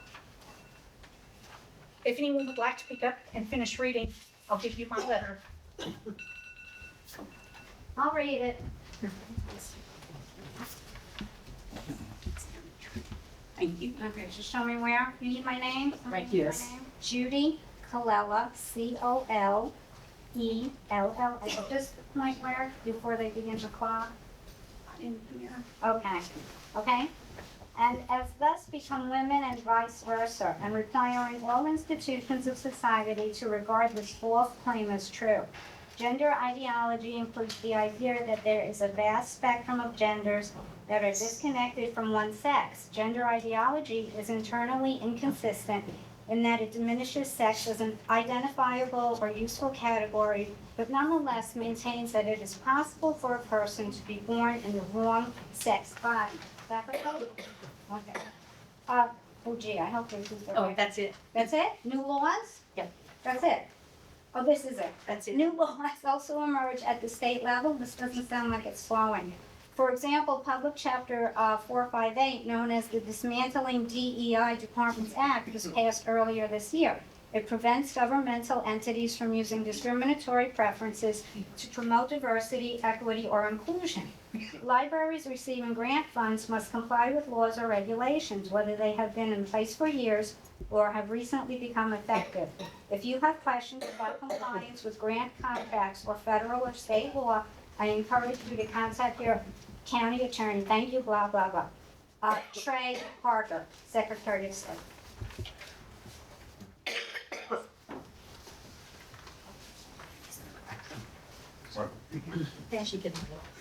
If anyone would like to pick up and finish reading, I'll give you my letter. I'll read it. Thank you. Okay, just show me where. You need my name? Right, yes. My name? Judy Colella, Colella. Just point where before they begin to clock. In here. Okay. Okay. And as thus become women and vice versa, and requiring all institutions of society to regard this false claim as true. Gender ideology includes the idea that there is a vast spectrum of genders that are disconnected from one sex. Gender ideology is internally inconsistent in that it diminishes sex as an identifiable or useful category, but nonetheless maintains that it is possible for a person to be born in the wrong sex body. Is that right? Okay. Oh gee, I hope this is the right. That's it. That's it? New laws? Yep. That's it? Oh, this is it? That's it. New laws also emerge at the state level. This doesn't sound like it's flowing. For example, Public Chapter 458, known as the Dismantling DEI Departments Act, was passed earlier this year. It prevents governmental entities from using discriminatory preferences to promote diversity, equity, or inclusion. Libraries receiving grant funds must comply with laws or regulations, whether they have been in place for years or have recently become effective. If you have questions about compliance with grant contracts or federal or state law, I encourage you to contact your county attorney. Thank you, blah, blah, blah. Trey Parker, Secretary of State.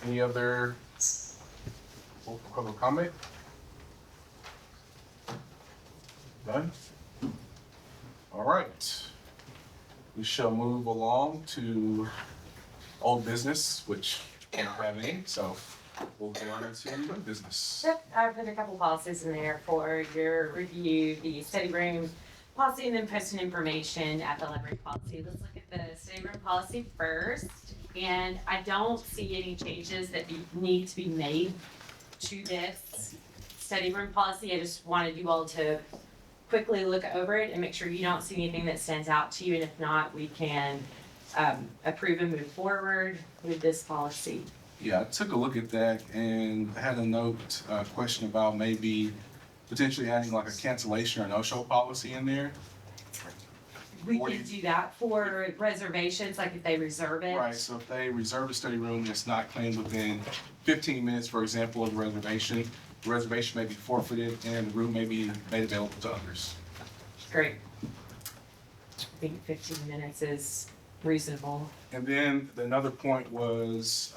Any other public comment? Done? All right. We shall move along to old business, which we don't have any, so we'll go on into new business. Yep, I put a couple policies in there for your review, the study room policy and then posting information at the library policy. Let's look at the study room policy first. And I don't see any changes that need to be made to this study room policy. I just wanted you all to quickly look over it and make sure you don't see anything that stands out to you. And if not, we can approve and move forward with this policy. Yeah, I took a look at that and had a note, question about maybe potentially adding like a cancellation or no-show policy in there. We can do that for reservations, like if they reserve it. Right, so if they reserve a study room that's not claimed within 15 minutes, for example, of the reservation may be forfeited and the room may be made available to others. Great. I think 15 minutes is reasonable. And then another point was,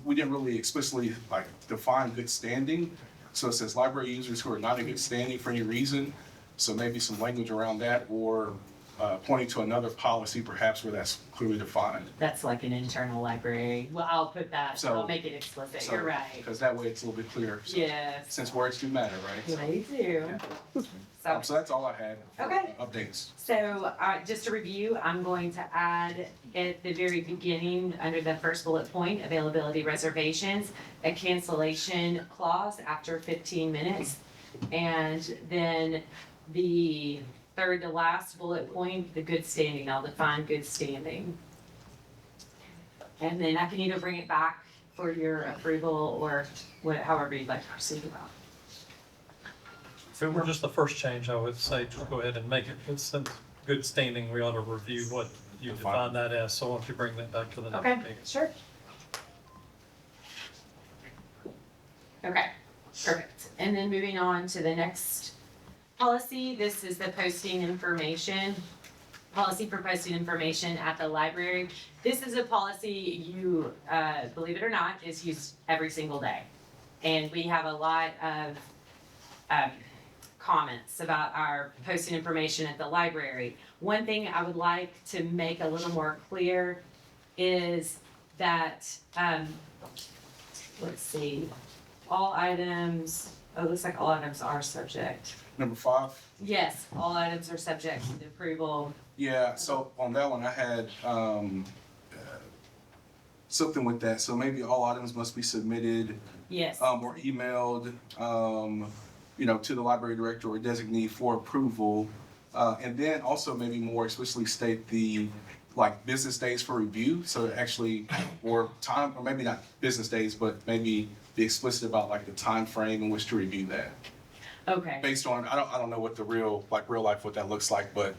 we didn't really explicitly like define good standing. So it says library users who are not in good standing for any reason. So maybe some language around that, or pointing to another policy perhaps where that's clearly defined. That's like an internal library. Well, I'll put that, So- I'll make it explicit, you're right. Because that way it's a little bit clearer. So- Yes. Since words do matter, right? They do. So, So that's all I had for Okay. updates. so just to review, I'm going to add at the very beginning, under the first bullet point, availability reservations, a cancellation clause after 15 minutes. And then the third to last bullet point, the good standing, I'll define good standing. And then I can either bring it back for your approval or however you'd like to proceed about. If it were just the first change, I would say just go ahead and make it. It's in good standing. We ought to review what you define that as. So why don't you bring that back to the next Okay, meeting? sure. Okay, perfect. And then moving on to the next policy, this is the posting information. Policy for posting information at the library. This is a policy you, believe it or not, is used every single day. And we have a lot of comments about our posting information at the library. One thing I would like to make a little more clear is that, let's see, all items, oh, it looks like all items are subject. Number 5. Yes, all items are subject to the approval. Yeah, so on that one, I had something with that. So maybe all items must be submitted Yes. or emailed, to the library director or designee for approval. And then also maybe more explicitly state the business days for review. So actually, or time, or maybe not business days, but maybe be explicit about the time frame in which to review that. Okay. Based on, I don't know what the real life, what that looks like, but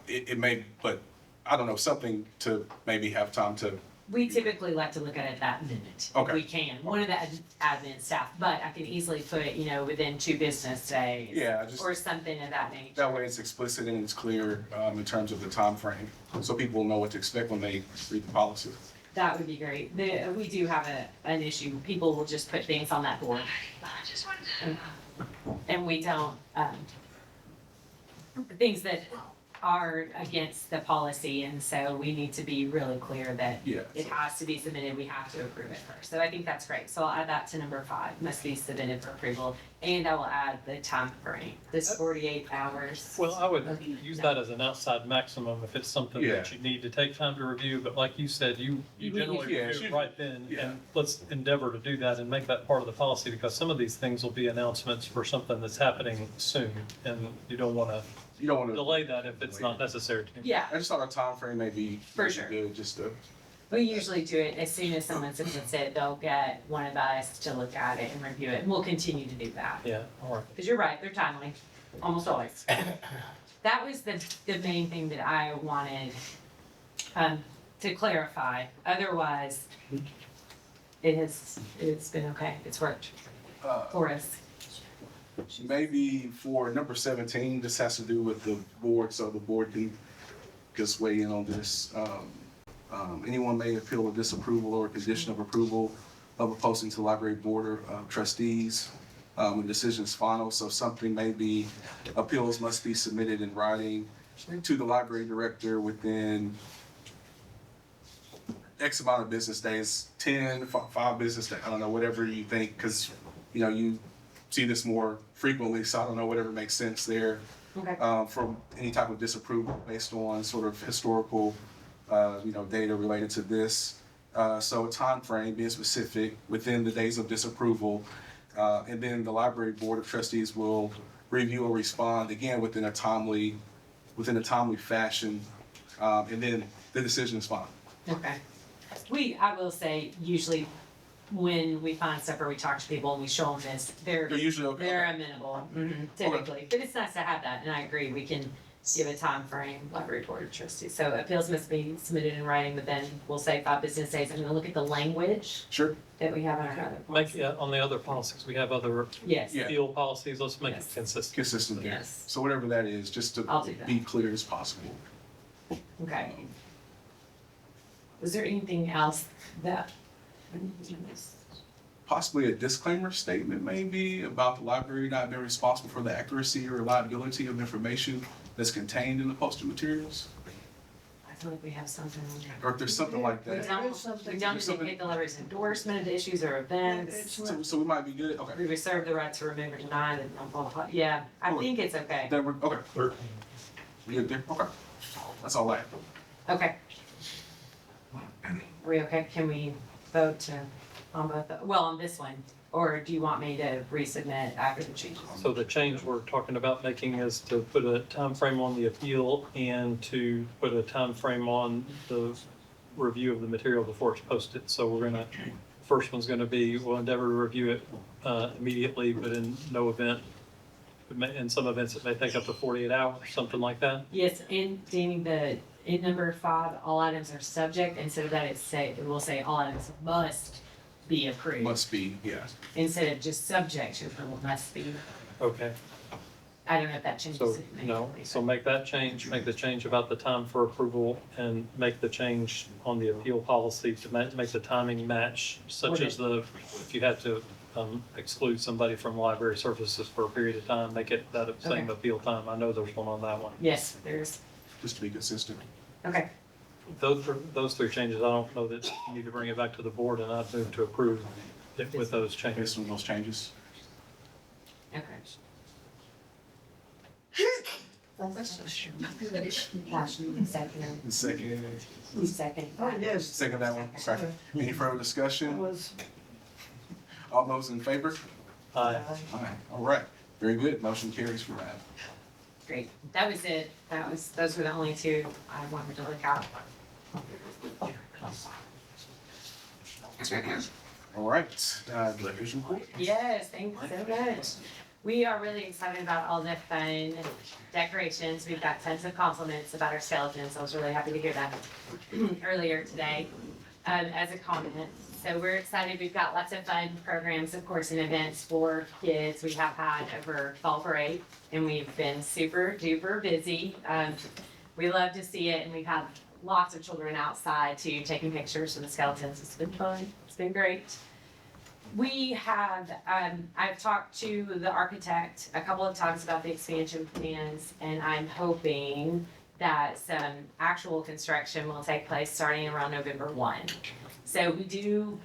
it may, but I don't know, something to maybe have time to. We typically like to look at it that minute. If Okay. we can, one of the admin staff, but I can easily put, within 2 business days. Yeah, Or something of that nature. That way it's explicit and it's clear in terms of the time frame, so people will know what to expect when they read the policy. That would be great. We do have an issue. People will just put things on that board. And we don't, things that are against the policy, and so we need to be really clear that Yeah. it has to be submitted, we have to approve it first. So I think that's great. So I'll add that to number 5, must be submitted for approval. And I will add the time frame, this 48 hours. Well, I would use that as an outside maximum if it's something Yeah. that you need to take time to review. But like you said, you generally Yeah, review it right then. yeah. And let's endeavor to do that and make that part of the policy, because some of these things will be announcements for something that's happening soon. And you don't want to delay that if it's not necessary. Yeah, I just thought our time frame may be For sure. good, just to. we usually do it as soon as someone submits it, they'll get one of us to look at it and review it. And we'll continue to do that. Yeah, all right. Because you're right, they're timely, almost always. That was the main thing that I wanted to clarify. Otherwise, it's been okay, it's worked for us. Maybe for number 17, this has to do with the board, so the board can just weigh in on this. Anyone may appeal a disapproval or condition of approval of a posting to the library board of trustees when decision is final. So something may be, appeals must be submitted in writing to the library director within X amount of business days, 10, 5 business days, I don't know, whatever you think, because, you see this more frequently, so I don't know, whatever makes sense there. Okay. From any type of disapproval based on sort of historical, data related to this. So a time frame being specific within the days of disapproval. And then the library board of trustees will review or respond again within a timely fashion. And then the decision is final. Okay. I will say, usually when we find stuff or we talk to people and we show them this, They're usually okay. they're amenable, typically. But it's nice to have that, and I agree, we can give a time frame, library board of trustees. So appeals must be submitted in writing, but then we'll say 5 business days. I'm gonna look at the language Sure. that we have in our other policy. On the other policies, we have other Yes. Yeah. field policies. Let's make it Yes. consistent. Consistent there. Yes. So whatever that is, just to I'll do that. be clear as possible. Okay. Was there anything else that? Possibly a disclaimer statement maybe about the library not being responsible for the accuracy or reliability of information that's contained in the posted materials? I feel like we have something on there. Or if there's something like We that. don't indicate the library's endorsement of issues or events. So we might be good, okay. We reserve the right to remove or deny the blah, blah, blah. Yeah, I think it's okay. Then we're, okay. We good there? Okay. That's all I have. Okay. Are we okay? Can we vote on both, on this one? Or do you want me to resubmit after the changes? So the change we're talking about making is to put a time frame on the appeal and to put a time frame on the review of the material before it's posted. So we're gonna, first one's gonna be, we'll endeavor to review it immediately, but in no event, in some events, it may take up to 48 hours, something like that. Yes, and Danny, in number 5, all items are subject, instead of that, it will say all items must be approved. Must be, yes. Instead of just subject to approval, must be. Okay. I don't know if that changes So, anything. no, so make that change, make the change about the time for approval, and make the change on the appeal policy to make the timing match, such as if you had to exclude somebody from library services for a period of time, make it that same Okay. appeal time. I know there's one on that one. Yes, there's, Just to be consistent. okay. Those 3 changes, I don't know that you need to bring it back to the board, and I'd move to approve it with those changes. Based on those changes. Okay. Second. Second. Oh, yes. Second that one. Sorry. Any further discussion? All those in favor? Aye. Aye. All right. Very good. Motion carries for that. Great. That was it. Those were the only 2 I wanted to look at. All right. Delegation report. Yes, thank you so much. We are really excited about all the fun decorations. We've got tons of compliments about our skeletons. I was really happy to hear that earlier today as a comment. So we're excited. We've got lots of fun programs, of course, and events for kids. We have had over fall break, and we've been super duper busy. We love to see it, and we've had lots of children outside too, taking pictures of the skeletons. It's been fun. It's been great. We have, I've talked to the architect a couple of times about the expansion plans, and I'm hoping that some actual construction will take place starting around November 1. So we do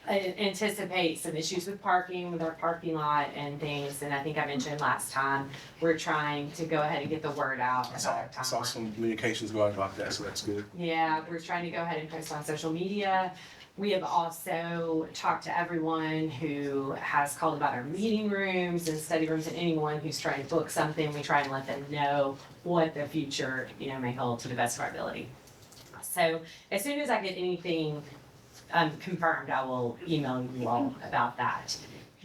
anticipate some issues with parking, with our parking lot and things, and I think I mentioned last time, we're trying to go ahead and get the word out about our I saw timeline. some communications go out about that, so that's good. Yeah, we're trying to go ahead and post on social media. We have also talked to everyone who has called about our meeting rooms and study rooms, and anyone who's trying to book something, we try and let them know what the future, may hold to the best of our ability. So as soon as I get anything confirmed, I will email you all about that.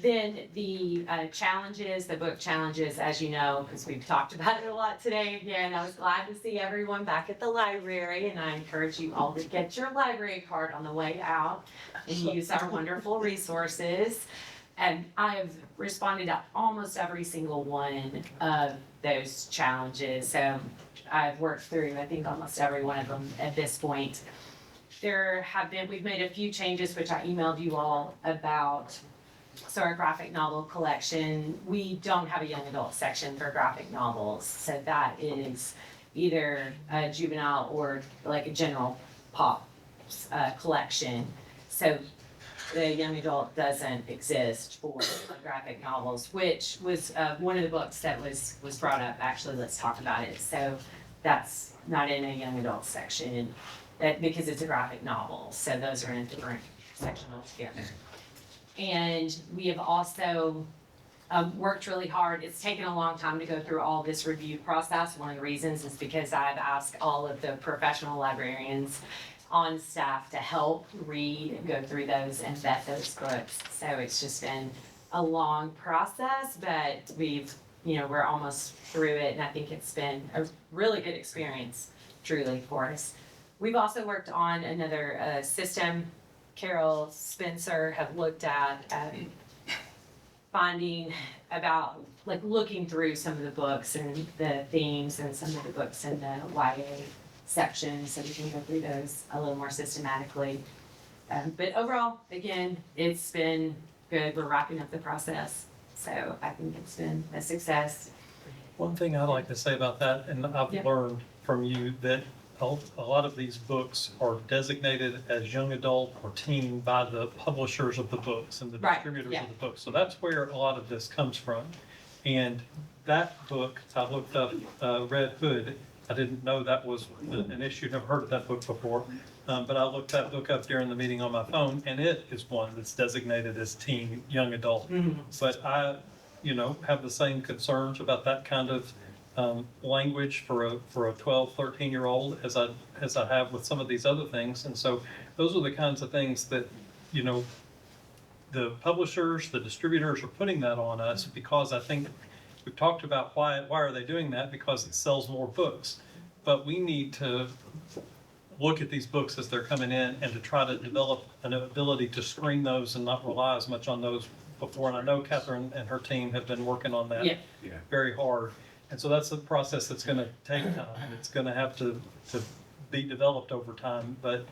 Then the challenges, the book challenges, as you know, because we've talked about it a lot today. Again, I was glad to see everyone back at the library, and I encourage you all to get your library card on the way out and use our wonderful resources. And I've responded to almost every single one of those challenges. So I've worked through, I think, almost every one of them at this point. We've made a few changes, which I emailed you all about. So our graphic novel collection, we don't have a young adult section for graphic novels. So that is either a juvenile or like a general pop collection. So the young adult doesn't exist for graphic novels, which was one of the books that was brought up. Actually, let's talk about it. So that's not in a young adult section because it's a graphic novel. So those are in a different section altogether. And we have also worked really hard. It's taken a long time to go through all this review process. One of the reasons is because I've asked all of the professional librarians on staff to help read and go through those and vet those books. So it's just been a long process, but we're almost through it, and I think it's been a really good experience, truly, for us. We've also worked on another system. Carol Spencer have looked at finding about, looking through some of the books and the themes and some of the books in the YA section, so we can go through those a little more systematically. But overall, again, it's been good. We're wrapping up the process, so I think it's been a success. One thing I'd like to say about that, and I've learned from you that a lot of these books are designated as young adult or teen by the publishers of the books and the distributors of the books. So that's where a lot of this comes from. And that book, I looked up Red Hood. I didn't know that was an issue, never heard of that book before. But I looked that book up during the meeting on my phone, and it is one that's designated as teen, young adult. But I, have the same concerns about that kind of language for a 12, 13-year-old as I have with some of these other things. And so those are the kinds of things that, you know, the publishers, the distributors are putting that on us because I think we've talked about why are they doing that? Because it sells more books. But we need to look at these books as they're coming in and to try to develop an ability to screen those and not rely as much on those before. And I know Catherine and her team have been working on that very hard. And so that's a process that's going to take time. It's going to have to be developed over time. But,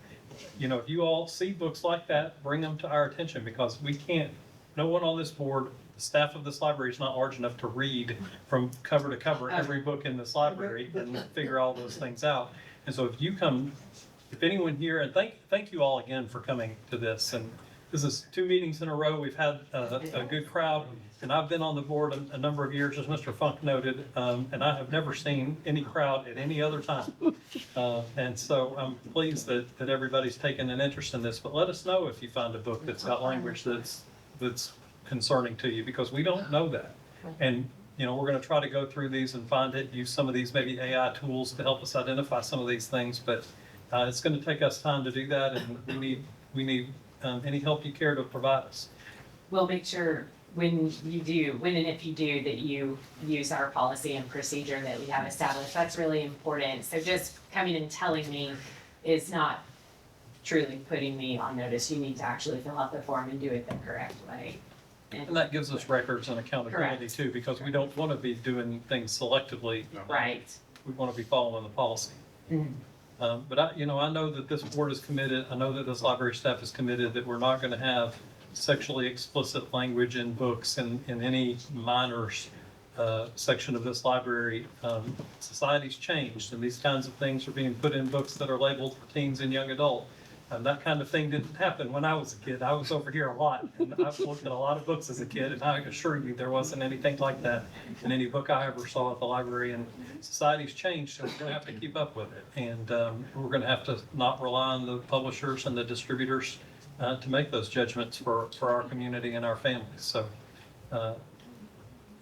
you know, if you all see books like that, bring them to our attention because we can't, no one on this board, the staff of this library is not large enough to read from cover to cover every book in this library and figure all those things out. And so if you come, if anyone here, and thank you all again for coming to this. And this is 2 meetings in a row. We've had a good crowd. And I've been on the board a number of years, as Mr. Funk noted, and I have never seen any crowd at any other time. And so I'm pleased that everybody's taken an interest in this. But let us know if you find a book that's got language that's concerning to you, because we don't know that. And you know, we're going to try to go through these and find it, use some of these maybe AI tools to help us identify some of these things. But it's going to take us time to do that, and we need any help you care to provide us. We'll make sure when and if you do, that you use our policy and procedure that we have established. That's really important. So just coming and telling me is not truly putting me on notice. You need to actually fill out the form and do it the correct way. And that gives us records and accountability Correct. too, because we don't want to be doing things selectively. Right. We want to be following the policy. Mm-hmm. But I know that this board is committed. I know that this library staff is committed that we're not going to have sexually explicit language in books in any minors section of this library. Society's changed, and these kinds of things are being put in books that are labeled for teens and young adult. And that kind of thing didn't happen when I was a kid. I was over here a lot, and I've looked at a lot of books as a kid, and I assure you there wasn't anything like that in any book I ever saw at the library. And society's changed, so we're going to have to keep up with it. And we're going to have to not rely on the publishers and the distributors to make those judgments for our community and our families. So, I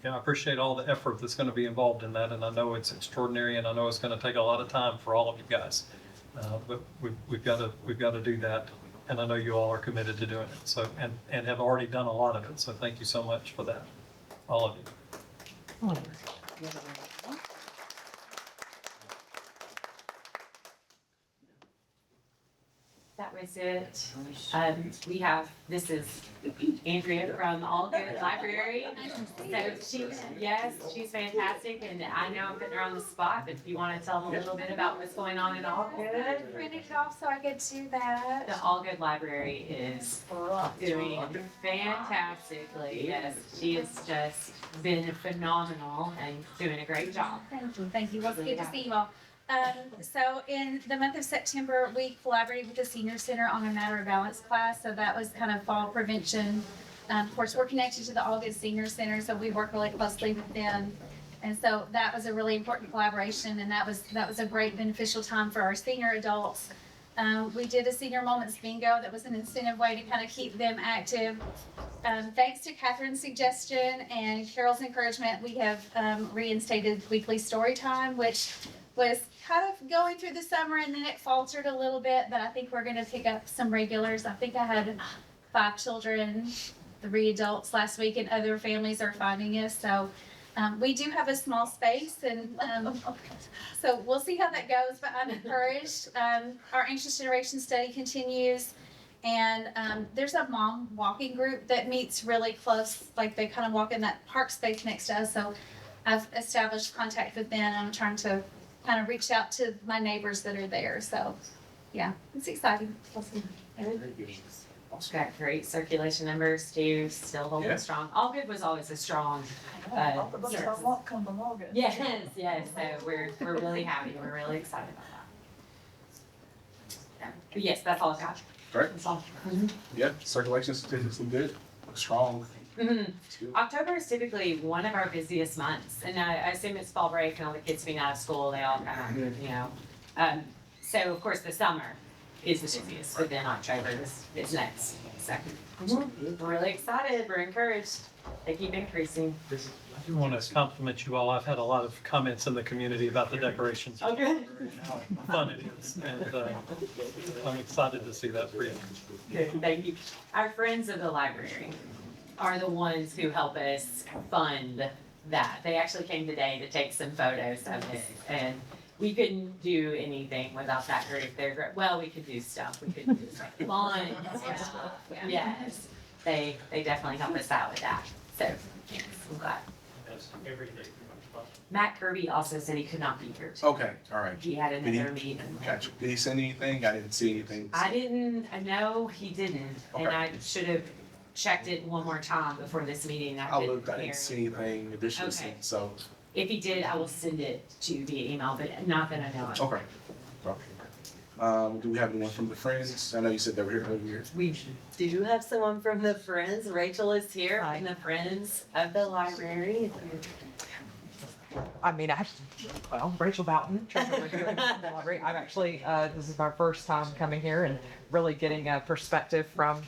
appreciate all the effort that's going to be involved in that, and I know it's extraordinary, and I know it's going to take a lot of time for all of you guys. But we've got to do that, and I know you all are committed to doing it. So and have already done a lot of it. So thank you so much for that, all of you. That was it. This is Andrea from All Good Library. So she's fantastic, and I know I'm putting her on the spot, but if you want to tell them a little bit about what's going on in All Good. Printed it off so I could do that. The All Good Library is doing fantastically. Yes, she has just been phenomenal and doing a great job. Thank you. Well, it's good to see you all. So in the month of September, we collaborated with the Senior Center on a Matter of Balance class. So that was kind of fall prevention. Of course, we're connected to the All Good Senior Center, so we work really closely with them. And so that was a really important collaboration, and that was a great beneficial time for our senior adults. We did a Senior Moments Bingo that was an incentive way to kind of keep them active. Thanks to Catherine's suggestion and Carol's encouragement, we have reinstated weekly story time, which was kind of going through the summer, and then it faltered a little bit, but I think we're going to pick up some regulars. I think I had 5 children, 3 adults last week, and other families are finding us. So we do have a small space, and so we'll see how that goes, but I'm encouraged. Our Anxious Generation study continues, and there's a mom walking group that meets really close, like they kind of walk in that park space next to us. So I've established contact with them, and I'm trying to kind of reach out to my neighbors that are there. So yeah, it's exciting. Got great circulation numbers too, still holding strong. All Good was always a strong service. Yes, so we're really happy, we're really excited about that. But yes, that's all I've got. Great. That's all. Yeah, circulation statistics look good, strong. October is typically one of our busiest months, and I assume it's fall break and all the kids being out of school, they all kind of, so of course the summer is the busiest, but then October is next. So we're really excited, we're encouraged, they keep increasing. I do want to compliment you all. I've had a lot of comments in the community about the decorations. Okay. And how fun it is, and I'm excited to see that for you. Good, thank you. Our friends of the library are the ones who help us fund that. They actually came today to take some photos of it, and we couldn't do anything without that group. They're great. Well, we could do stuff. We could do like fun stuff. Yes, they definitely help us out with that. So, yes, I'm glad. Matt Kirby also said he could not be here today. Okay, all right. He had another meeting. Gotcha. Did he send anything? I didn't see anything. I didn't, no, he didn't, and Okay. I should have checked it one more time before this meeting. I couldn't looked, I hear. didn't see anything additional, Okay. so, If he did, I will send it to you via email, but not that I know of. okay. Do we have anyone from the Friends? I know you said they were here earlier. We do have someone from the Friends. Rachel is here from the Friends of the Library. I mean, Rachel Boughton, treasurer here in the library. I'm actually, this is my first time coming here and really getting a perspective from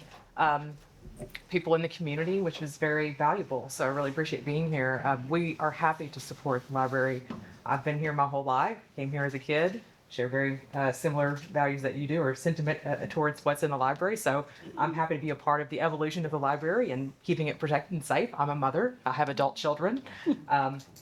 people in the community, which is very valuable. So I really appreciate being here. We are happy to support the library. I've been here my whole life, came here as a kid, share very similar values that you do, or sentiment towards what's in the library. So I'm happy to be a part of the evolution of the library and keeping it protected and safe. I'm a mother. I have adult children.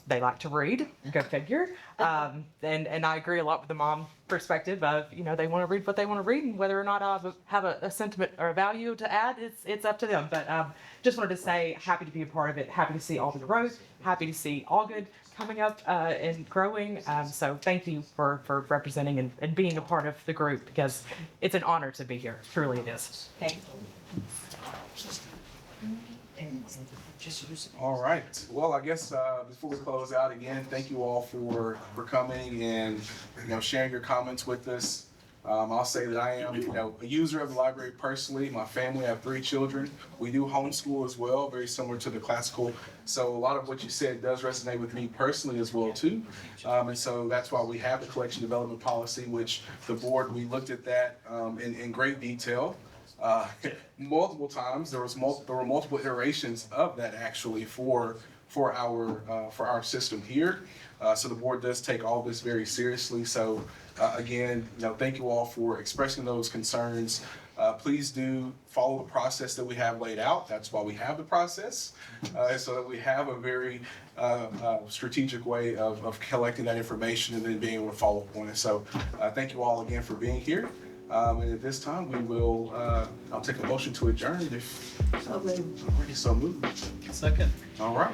They like to read, go figure. And I agree a lot with the mom perspective of, they want to read what they want to read, and whether or not I have a sentiment or a value to add, it's up to them. But just wanted to say, happy to be a part of it, happy to see all the growth, happy to see all good coming up and growing. So thank you for representing and being a part of the group, because it's an honor to be here. Truly it is. Thank you. All right. Well, I guess before we close out again, thank you all for coming and sharing your comments with us. I'll say that I am a user of the library personally. My family, I have 3 children. We do homeschool as well, very similar to the classical. So a lot of what you said does resonate with me personally as well too. And so that's why we have the collection development policy, which the board, we looked at that in great detail. Multiple times. There were multiple iterations of that actually for our system here. So the board does take all this very seriously. So again, thank you all for expressing those concerns. Please do follow the process that we have laid out. That's why we have the process, so that we have a very strategic way of collecting that information and then being able to follow up on it. So thank you all again for being here. And at this time, we will, I'll take a motion to adjourn if already so moved. Second. All right.